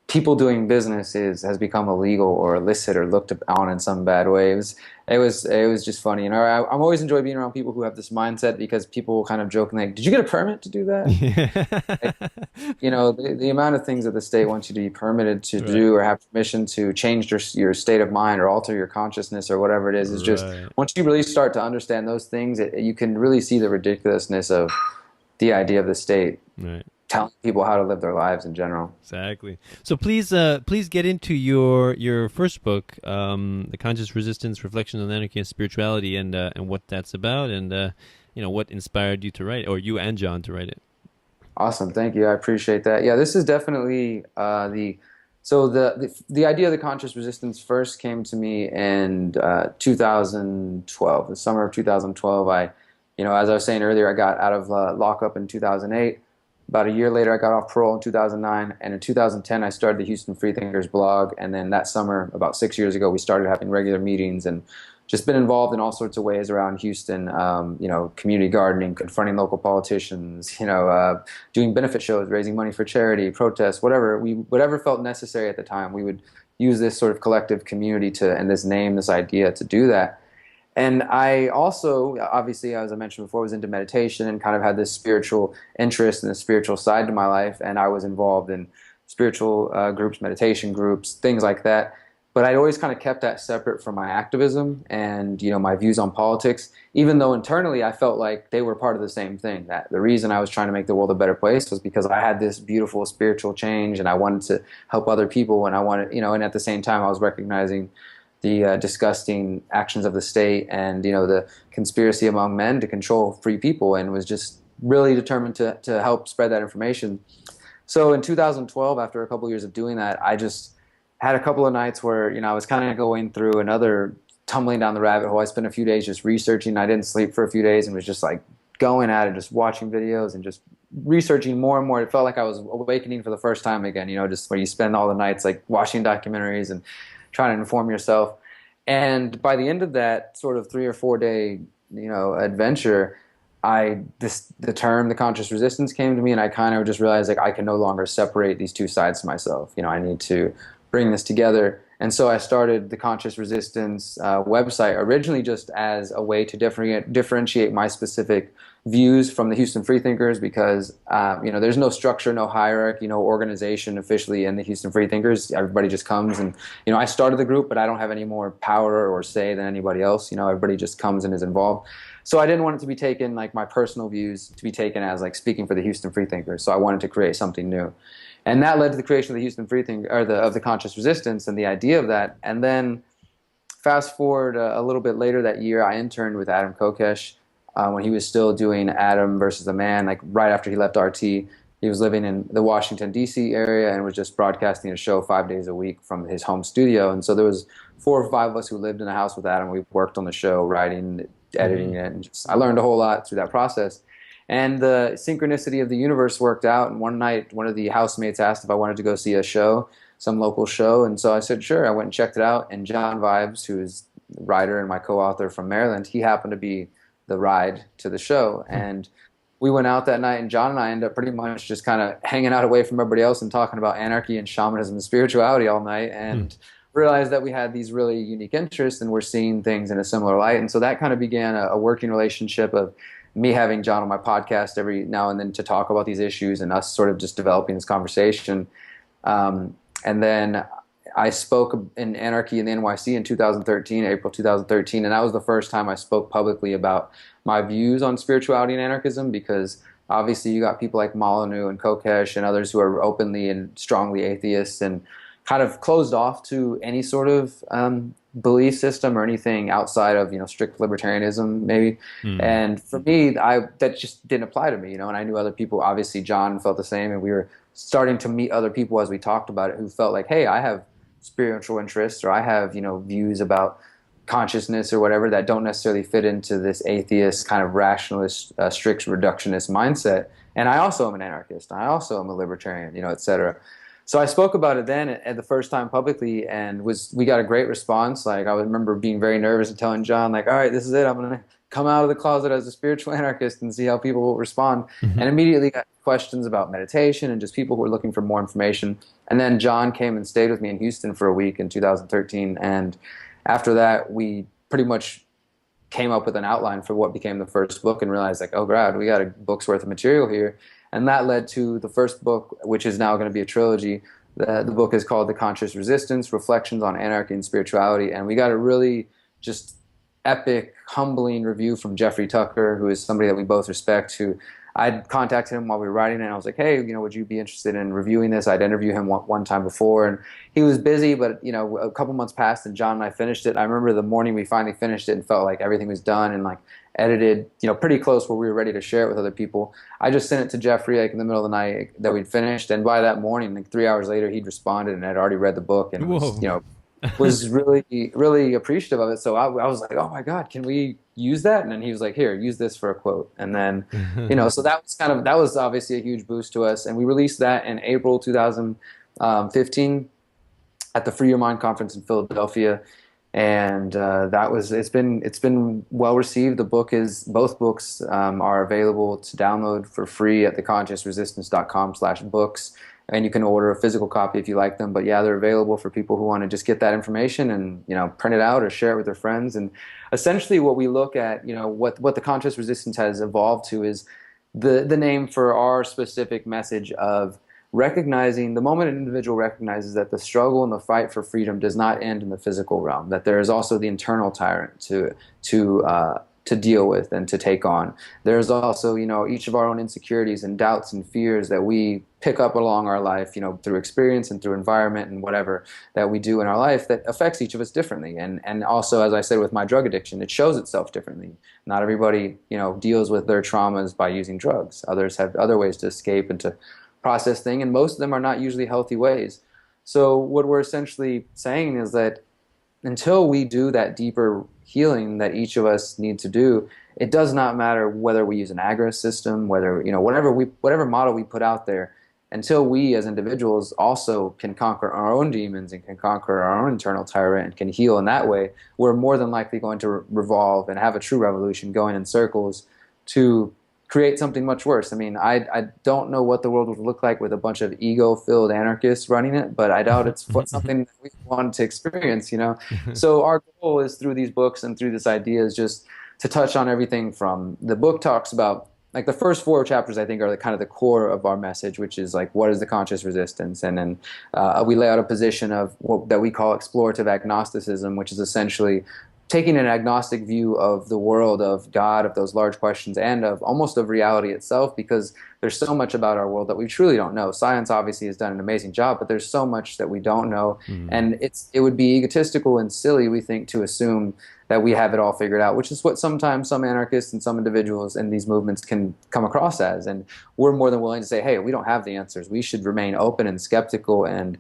people doing business has become illegal or illicit or looked on in some bad way. It was just funny. I'm always enjoy being around people who have this mindset, because people will kind of joke like, "Did you get a permit to do that?" The amount of things that the state wants you to be permitted to do or have permission to change your state of mind or alter your consciousness or whatever it is just, once you really start to understand those things, you can really see the ridiculousness of the idea of the state. Right. Telling people how to live their lives in general. Exactly. So please get into your first book, The Conscious Resistance: Reflections on Anarchy and Spirituality, and what that's about, and what inspired you to write, or you and John to write it. Awesome, thank you. I appreciate that. Yeah, this is definitely the idea of the conscious resistance first came to me in 2012, the summer of 2012. As I was saying earlier, I got out of lockup in 2008. About a year later, I got off parole in 2009, and in 2010, I started the Houston Freethinkers blog, and then that summer, about 6 years ago, we started having regular meetings and just been involved in all sorts of ways around Houston, community gardening, confronting local politicians, doing benefit shows, raising money for charity, protests, whatever felt necessary at the time. We would use this sort of collective community this idea to do that. And I also, obviously, as I mentioned before, was into meditation and kind of had this spiritual interest and a spiritual side to my life. And I was involved in spiritual groups, meditation groups, things like that. But I'd always kind of kept that separate from my activism and, my views on politics, even though internally I felt like they were part of the same thing. That the reason I was trying to make the world a better place was because I had this beautiful spiritual change and I wanted to help other people, and I wanted, and at the same time I was recognizing the disgusting actions of the state and, the conspiracy among men to control free people, and was just really determined to help spread that information. So in 2012, after a couple of years of doing that, I just had a couple of nights where, I was kind of going through another, tumbling down the rabbit hole. I spent a few days just researching. I didn't sleep for a few days and was just like going at it, just watching videos and just researching more and more. It felt like I was awakening for the first time again, just where you spend all the nights like watching documentaries and trying to inform yourself. And by the end of that sort of 3 or 4 day, adventure, the term, the conscious resistance came to me, and I kind of just realized like I can no longer separate these two sides to myself. I need to bring this together. And so I started the Conscious Resistance website, originally just as a way to differentiate my specific views from the Houston Freethinkers, because there's no structure, no hierarchy, no organization officially in the Houston Freethinkers. Everybody just comes, and I started the group, but I don't have any more power or say than anybody else. Everybody just comes and is involved. So I didn't want it to be taken, like my personal views, to be taken as like speaking for the Houston Freethinkers. So I wanted to create something new. And that led to the creation of the Houston Freethinker, or of the Conscious Resistance, and the idea of that. And then, fast forward a little bit later that year, I interned with Adam Kokesh when he was still doing Adam versus the Man. Like right after he left RT, he was living in the Washington D.C. area and was just broadcasting a show 5 days a week from his home studio. And so there was 4 or 5 of us who lived in a house with Adam. We worked on the show, writing, editing it, and I learned a whole lot through that process. And the synchronicity of the universe worked out. And one night, one of the housemates asked if I wanted to go see a show, some local show. And so I said, sure. I went and checked it out. And John Vibes, who is the writer and my co-author from Maryland, he happened to be the ride to the show. And we went out that night, and John and I ended up pretty much just kind of hanging out away from everybody else and talking about anarchy and shamanism and spirituality all night, and realized that we had these really unique interests and we're seeing things in a similar light. And so that kind of began a working relationship of me having John on my podcast every now and then to talk about these issues, and us sort of just developing this conversation. And then I spoke in Anarchy in the NYC in 2013, April 2013, and that was the first time I spoke publicly about my views on spirituality and anarchism, because obviously you got people like Molyneux and Kokesh and others who are openly and strongly atheists and kind of closed off to any sort of belief system or anything outside of strict libertarianism maybe. And for me, that just didn't apply to me, and I knew other people. Obviously John felt the same, and we were starting to meet other people as we talked about it who felt like, hey, I have spiritual interests, or I have views about consciousness or whatever that don't necessarily fit into this atheist kind of rationalist strict reductionist mindset. And I also am an anarchist, I also am a libertarian, etc. So I spoke about it then at the first time publicly, and we got a great response. Like, I remember being very nervous and telling John, like, all right, this is it. I'm going to come out of the closet as a spiritual anarchist and see how people will respond. And immediately got questions about meditation and just people who were looking for more information. And then John came and stayed with me in Houston for a week in 2013. And after that, we pretty much came up with an outline for what became the first book, and realized like, oh God, we got a book's worth of material here. And that led to the first book, which is now going to be a trilogy. The book is called The Conscious Resistance, Reflections on Anarchy and Spirituality. And we got a really just epic, humbling review from Jeffrey Tucker, who is somebody that we both respect, who I'd contacted him while we were writing it, and I was like, hey, would you be interested in reviewing this? I'd interviewed him one time before, and he was busy, but, a couple months passed, and John and I finished it. I remember the morning we finally finished it and felt like everything was done and, like, edited, pretty close where we were ready to share it with other people. I just sent it to Jeffrey, like, in the middle of the night that we'd finished, and by that morning, like, 3 hours later, he'd responded and had already read the book, and was really, really appreciative of it. So I was like, oh my God, can we use that? And then he was like, here, use this for a quote. And then, so that was obviously a huge boost to us. And we released that in April 2015 at the Free Your Mind conference in Philadelphia. And it's been well received. Both books are available to download for free at theconsciousresistance.com/books. and you can order a physical copy if you like them. But yeah, they're available for people who want to just get that information and, you know, print it out or share it with their friends. And essentially what we look at, you know, what the conscious resistance has evolved to is the name for our specific message of recognizing the moment an individual recognizes that the struggle and the fight for freedom does not end in the physical realm, that there is also the internal tyrant to deal with and to take on. There's also, you know, each of our own insecurities and doubts and fears that we pick up along our life, you know, through experience and through environment and whatever that we do in our life that affects each of us differently. And also, as I said, with my drug addiction, it shows itself differently. Not everybody, you know, deals with their traumas by using drugs. Others have other ways to escape and to process things, and most of them are not usually healthy ways. So what we're essentially saying is that until we do that deeper healing that each of us need to do, it does not matter whether we use an agorist system, whether, you know, whatever model we put out there, until we as individuals also can conquer our own demons and can conquer our own internal tyrant and can heal in that way, we're more than likely going to revolve and have a true revolution going in circles to create something much worse. I mean, I don't know what the world would look like with a bunch of ego-filled anarchists running it, but I doubt it's something that we want to experience, you know? So our goal is through these books and through this idea is just to touch on everything from, the book talks about, like the first 4 chapters I think are the kind of the core of our message, which is like, what is the conscious resistance? And then we lay out a position of what that we call explorative agnosticism, which is essentially taking an agnostic view of the world, of God, of those large questions, and of almost of reality itself, because there's so much about our world that we truly don't know. Science obviously has done an amazing job, but there's so much that we don't know. And it would be egotistical and silly, we think, to assume that we have it all figured out, which is what sometimes some anarchists and some individuals in these movements can come across as. And we're more than willing to say, hey, we don't have the answers. We should remain open and skeptical and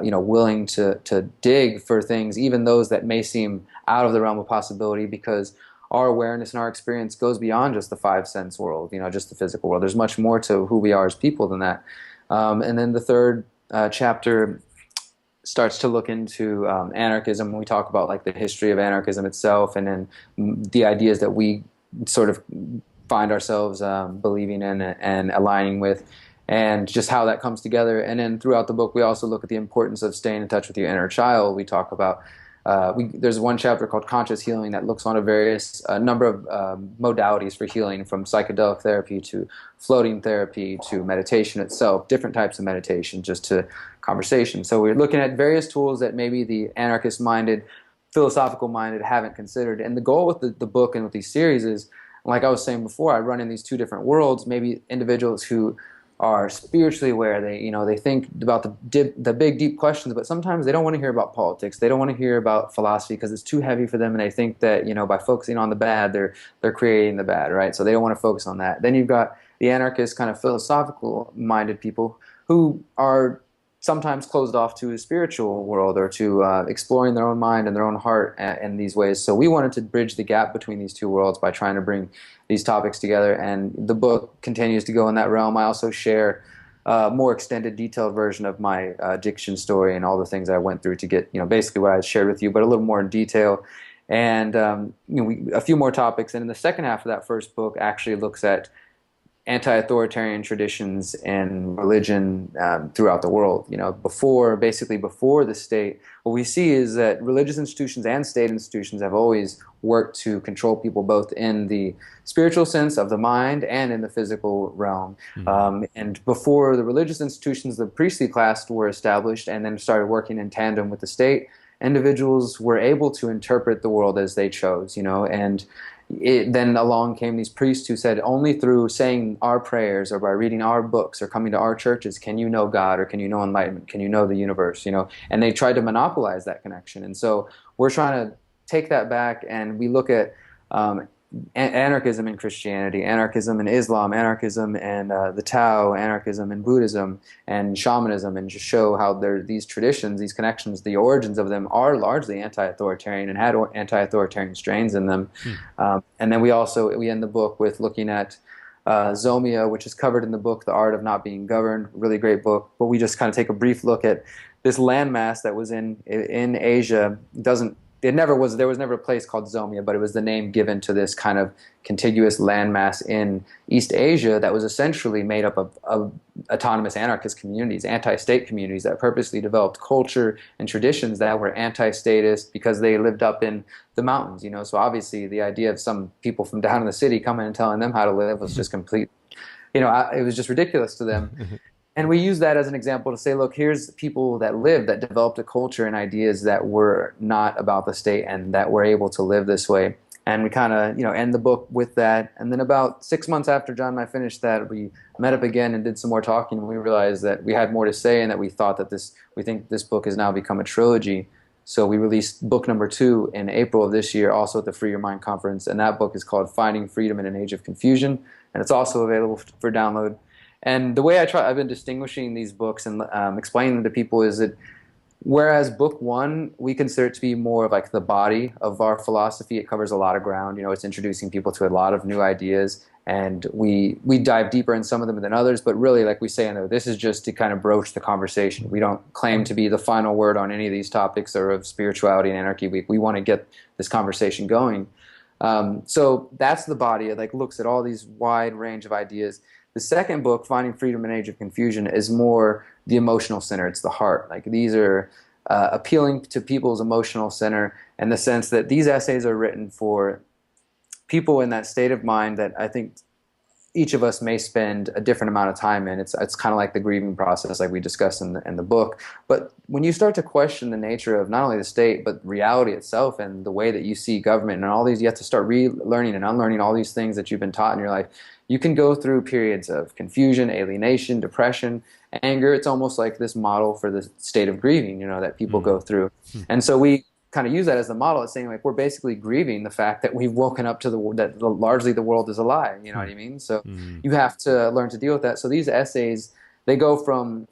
you know, willing to dig for things, even those that may seem out of the realm of possibility, because our awareness and our experience goes beyond just the 5 sense world, you know, just the physical world. There's much more to who we are as people than that. And then the third chapter starts to look into anarchism. We talk about like the history of anarchism itself, and then the ideas that we sort of find ourselves believing in and aligning with, and just how that comes together. And then throughout the book, we also look at the importance of staying in touch with your inner child. We talk about there's one chapter called Conscious Healing that looks on a number of modalities for healing, from psychedelic therapy to floating therapy to meditation itself, different types of meditation, just to conversation. So we're looking at various tools that maybe the anarchist-minded, philosophical-minded haven't considered. And the goal with the book and with these series is, like I was saying before, I run in these 2 different worlds. Maybe individuals who are spiritually aware, they think about the big deep questions, but sometimes they don't want to hear about politics. They don't want to hear about philosophy because it's too heavy for them, and they think that, you know, by focusing on the bad, they're creating the bad, right? So they don't want to focus on that. Then you've got the anarchist kind of philosophical minded people who are sometimes closed off to a spiritual world or to exploring their own mind and their own heart in these ways. So we wanted to bridge the gap between these 2 worlds by trying to bring these topics together, and the book continues to go in that realm. I also share a more extended, detailed version of my addiction story and all the things I went through to get, you know, basically what I shared with you, but a little more in detail. And you know, a few more topics. And in the second half of that first book actually looks at anti-authoritarian traditions and religion throughout the world. You know, before the state, what we see is that religious institutions and state institutions have always worked to control people, both in the spiritual sense of the mind and in the physical realm. And before the religious institutions, the priestly class were established and then started working in tandem with the state. Individuals were able to interpret the world as they chose, you know, and then along came these priests who said, only through saying our prayers or by reading our books or coming to our churches can you know God, or can you know enlightenment, can you know the universe, you know, and they tried to monopolize that connection. And so we're trying to take that back, and we look at anarchism in Christianity, anarchism in Islam, anarchism and the Tao, anarchism in Buddhism and shamanism, and just show how these traditions, these connections, the origins of them are largely anti-authoritarian and had anti-authoritarian strains in them. And then we end the book with looking at Zomia, which is covered in the book The Art of Not Being Governed, really great book, but we just kind of take a brief look at this landmass that was in Asia. Doesn't there was never a place called Zomia, but it was the name given to this kind of contiguous landmass in East Asia that was essentially made up of autonomous anarchist communities, anti-state communities that purposely developed culture and traditions that were anti-statist because they lived up in the mountains, So obviously the idea of some people from down in the city coming and telling them how to live was just complete, it was just ridiculous to them. And we use that as an example to say, look, here's people that developed a culture and ideas that were not about the state and that were able to live this way. And we kind of, end the book with that. And then about 6 months after John and I finished that, we met up again and did some more talking. And we realized that we had more to say and that we thought that we think this book has now become a trilogy. So we released book number 2 in April of this year, also at the Free Your Mind conference. And that book is called Finding Freedom in an Age of Confusion. And it's also available for download. And the way I've been distinguishing these books and explaining them to people is that whereas book 1, we consider it to be more of like the body of our philosophy, it covers a lot of ground. It's introducing people to a lot of new ideas, and we dive deeper in some of them than others. But really, like we say in there, this is just to kind of broach the conversation. We don't claim to be the final word on any of these topics or of spirituality and anarchy. We want to get this conversation going. So that's the body. It like looks at all these wide range of ideas. The second book, Finding Freedom in an Age of Confusion, is more the emotional center. It's the heart. Like these are appealing to people's emotional center in the sense that these essays are written for people in that state of mind that I think each of us may spend a different amount of time in. It's kind of like the grieving process, like we discussed in the book. But when you start to question the nature of not only the state, but reality itself and the way that you see government and all these, you have to start relearning and unlearning all these things that you've been taught in your life. You can go through periods of confusion, alienation, depression, anger. It's almost like this model for the state of grieving, that people go through. And so we kind of use that as the model. It's saying like we're basically grieving the fact that we've woken up to that largely the world is a lie. You know what I mean? So you have to learn to deal with that. So these essays, they go from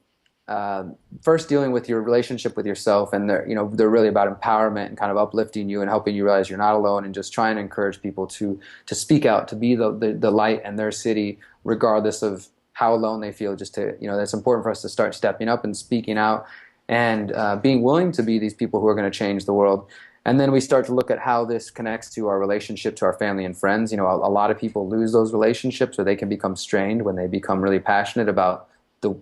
first dealing with your relationship with yourself, and they're really about empowerment and kind of uplifting you and helping you realize you're not alone, and just trying to encourage people to speak out, to be the light in their city, regardless of how alone they feel. Just to that's important for us to start stepping up and speaking out and being willing to be these people who are going to change the world. And then we start to look at how this connects to our relationship to our family and friends. A lot of people lose those relationships, or they can become strained when they become really passionate about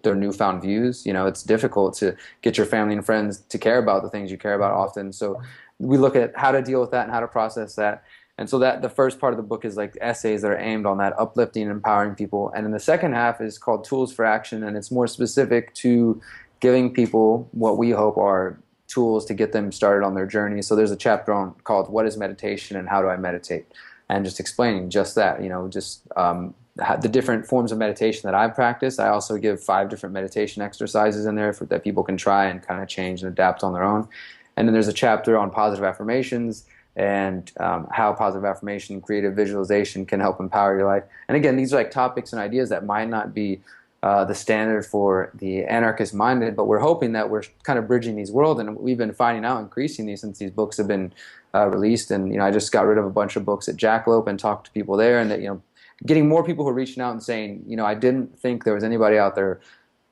their newfound views. It's difficult to get your family and friends to care about the things you care about often. So we look at how to deal with that and how to process that. And so that the first part of the book is like essays that are aimed on that, uplifting and empowering people. And then the second half is called Tools for Action, and it's more specific to giving people what we hope are tools to get them started on their journey. So there's a chapter called What is Meditation and How do I Meditate? And just explaining just that, the different forms of meditation that I've practiced. I also give 5 different meditation exercises in there that people can try and kind of change and adapt on their own. And then there's a chapter on positive affirmations and how positive affirmation and creative visualization can help empower your life. And again, these are like topics and ideas that might not be the standard for the anarchist-minded, but we're hoping that we're kind of bridging these worlds, and we've been finding out increasing these since these books have been released. And I just got rid of a bunch of books at Jackalope and talked to people there, and that getting more people who are reaching out and saying, I didn't think there was anybody out there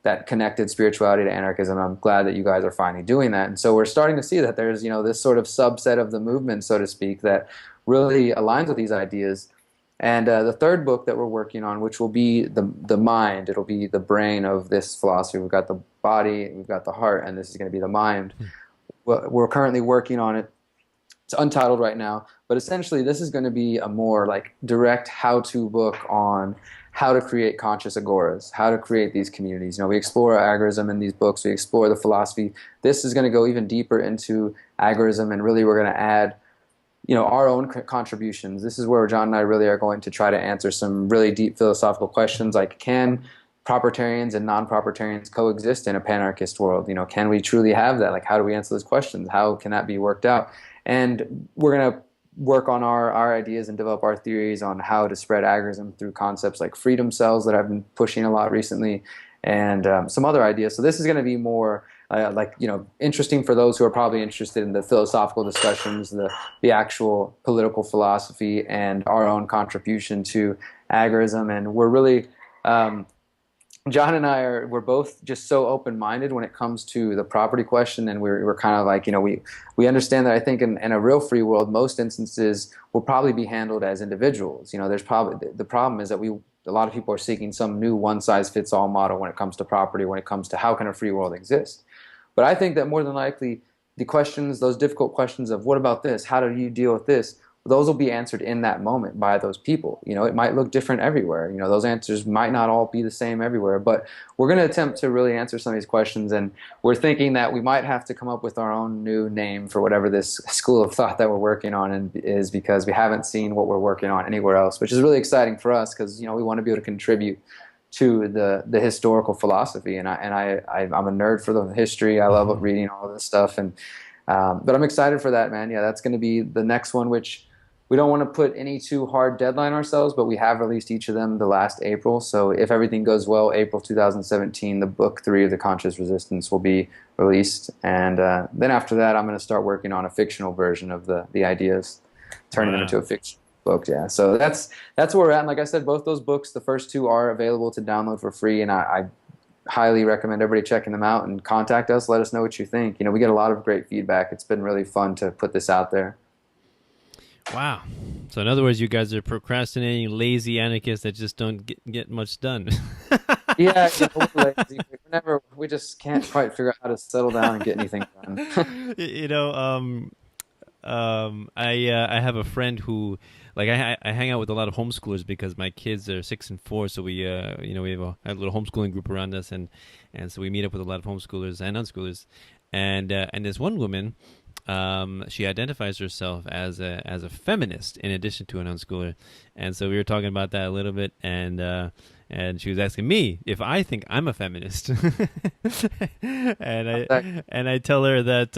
that connected spirituality to anarchism. I'm glad that you guys are finally doing that. And so we're starting to see that there's, this sort of subset of the movement, so to speak, that really aligns with these ideas. And the third book that we're working on, which will be the mind, it'll be the brain of this philosophy. We've got the body, we've got the heart, and this is going to be the mind. We're currently working on it. It's untitled right now, but essentially this is going to be a more like direct how-to book on how to create conscious agoras, how to create these communities. We explore agorism in these books, we explore the philosophy. This is going to go even deeper into agorism, and really we're going to add our own contributions. This is where John and I really are going to try to answer some really deep philosophical questions, like can propertarians and non-propertarians coexist in a panarchist world? Can we truly have that? Like, how do we answer those questions? How can that be worked out? And we're going to work on our ideas and develop our theories on how to spread agorism through concepts like freedom cells that I've been pushing a lot recently, and some other ideas. So this is going to be more interesting for those who are probably interested in the philosophical discussions, the actual political philosophy, and our own contribution to agorism. And we're really John and we're both just so open-minded when it comes to the property question, and we're kind of like, we understand that I think in a real free world, most instances will probably be handled as individuals. There's probably the problem is that a lot of people are seeking some new one-size-fits-all model when it comes to property, when it comes to how can a free world exist. But I think that more than likely, those difficult questions of what about this, how do you deal with this, those will be answered in that moment by those people. It might look different everywhere. Those answers might not all be the same everywhere, but we're going to attempt to really answer some of these questions, and we're thinking that we might have to come up with our own new name for whatever this school of thought that we're working on is, because we haven't seen what we're working on anywhere else, which is really exciting for us because, we want to be able to contribute to the historical philosophy, and I'm a nerd for the history. I love reading all this stuff, and but I'm excited for that, man. Yeah, that's going to be the next one, which we don't want to put any too hard deadline ourselves, but we have released each of them the last April. So if everything goes well, April 2017, the book 3 of the Conscious Resistance will be released. And then after that, I'm going to start working on a fictional version of the ideas, turning them into a fiction book. Yeah. So that's where we're at. And like I said, both those books, the first 2 are available to download for free. And I highly recommend everybody checking them out and contact us. Let us know what you think. We get a lot of great feedback. It's been really fun to put this out there. Wow. So in other words, you guys are procrastinating, lazy anarchists that just don't get much done. Yeah, we're lazy. We just can't quite figure out how to settle down and get anything done. I have a friend who, like, I hang out with a lot of homeschoolers because my kids are 6 and 4, so we have a little homeschooling group around us, and so we meet up with a lot of homeschoolers and unschoolers, and there's one woman. She identifies herself as a feminist in addition to an unschooler, and so we were talking about that a little bit, and she was asking me if I think I'm a feminist, and I tell her that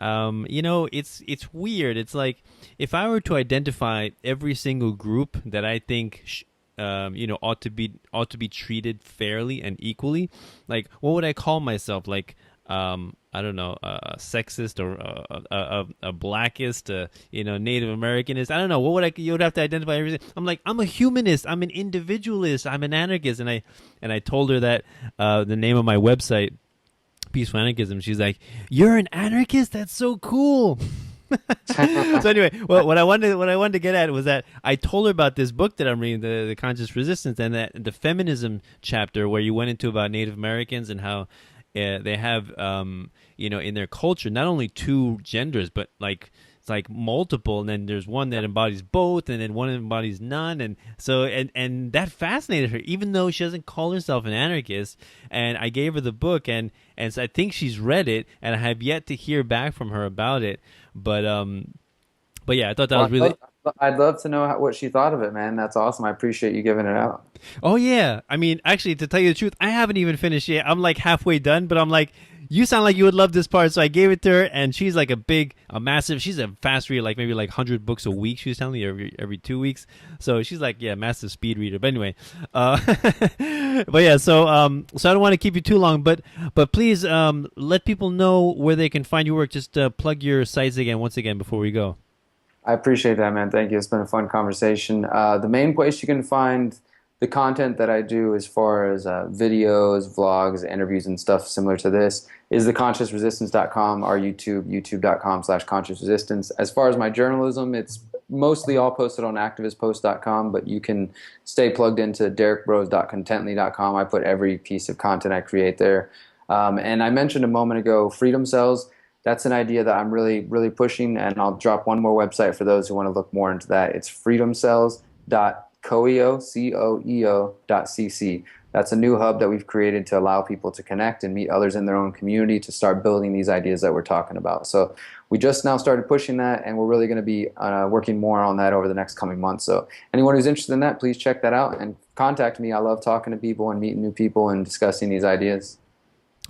it's weird. It's like if I were to identify every single group that I think ought to be treated fairly and equally, like what would I call myself? Like I don't know, a sexist or a blackist, Native Americanist. I don't know. You would have to identify everything. I'm like, I'm a humanist. I'm an individualist. I'm an anarchist. And I told her that the name of my website, Peaceful Anarchism. She's like, you're an anarchist? That's so cool. So anyway, what I wanted to get at was that I told her about this book that I'm reading, the Conscious Resistance, and that the feminism chapter where you went into about Native Americans and how they have, in their culture, not only 2 genders, but it's like multiple, and then there's one that embodies both, and then one embodies none, and so and that fascinated her, even though she doesn't call herself an anarchist. And I gave her the book, and so I think she's read it, and I have yet to hear back from her about it. But yeah, I thought that was really. I'd love to know what she thought of it, man. That's awesome. I appreciate you giving it out. Oh, yeah. I mean, actually, to tell you the truth, I haven't even finished yet. I'm like halfway done, but I'm like, you sound like you would love this part. So I gave it to her, and she's like a massive, she's a fast reader, like maybe like 100 books a week, she was telling me, every 2 weeks. So she's like, yeah, massive speed reader. But anyway, but yeah, so I don't want to keep you too long, but please let people know where they can find your work. Just plug your sites once again, before we go. I appreciate that, man. Thank you. It's been a fun conversation. The main place you can find the content that I do as far as videos, vlogs, interviews, and stuff similar to this is theconsciousresistance.com, our youtube.com/consciousresistance. As far as my journalism, it's mostly all posted on activistpost.com, but you can stay plugged into derrickbroze.contently.com. I put every piece of content I create there. And I mentioned a moment ago, Freedom Cells. That's an idea that I'm really, really pushing, and I'll drop one more website for those who want to look more into that. It's freedomcells.coeo.cc. That's a new hub that we've created to allow people to connect and meet others in their own community to start building these ideas that we're talking about. So we just now started pushing that, and we're really going to be working more on that over the next coming months. So anyone who's interested in that, please check that out and contact me. I love talking to people and meeting new people and discussing these ideas.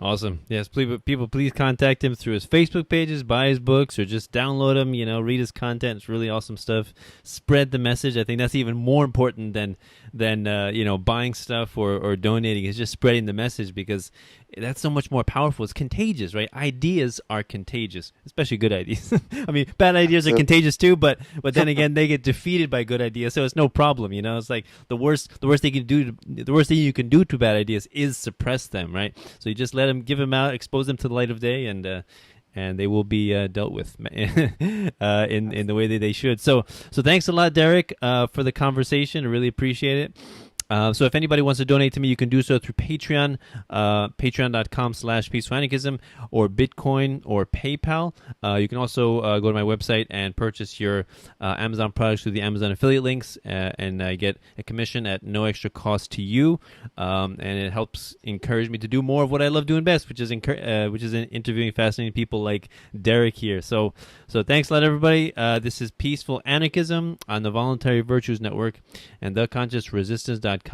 Awesome. Yes, people, please contact him through his Facebook pages, buy his books, or just download them, read his content. It's really awesome stuff. Spread the message. I think that's even more important than buying stuff or donating. It's just spreading the message, because that's so much more powerful. It's contagious, right? Ideas are contagious, especially good ideas. I mean, bad ideas are contagious too, but then again, they get defeated by good ideas, so it's no problem. It's like the worst thing you can do to bad ideas is suppress them, right? So you just let them, give them out, expose them to the light of day, and they will be dealt with in the way that they should. So thanks a lot, Derrick, for the conversation. I really appreciate it. So if anybody wants to donate to me, you can do so through Patreon, patreon.com/peacefulanarchism, or Bitcoin, or PayPal. You can also go to my website and purchase your Amazon products through the Amazon affiliate links, and I get a commission at no extra cost to you, and it helps encourage me to do more of what I love doing best, which is interviewing fascinating people like Derrick here. So thanks a lot, everybody. This is Peaceful Anarchism on the Voluntary Virtues Network and theconsciousresistance.com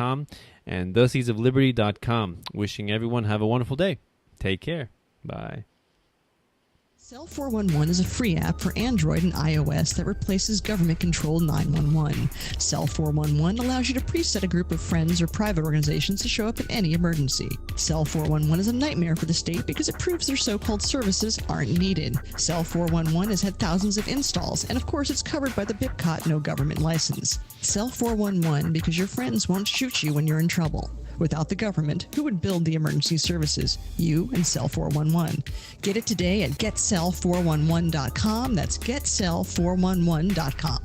and theseedsofliberty.com. Wishing everyone have a wonderful day. Take care. Bye. Cell 411 is a free app for Android and iOS that replaces government-controlled 911. Cell 411 allows you to preset a group of friends or private organizations to show up in any emergency. Cell 411 is a nightmare for the state because it proves their so-called services aren't needed. Cell 411 has had thousands of installs, and of course it's covered by the BIPCOT no government license. Cell 411 because your friends won't shoot you when you're in trouble. Without the government, who would build the emergency services? You and Cell 411. Get it today at getcell411.com. That's getcell411.com.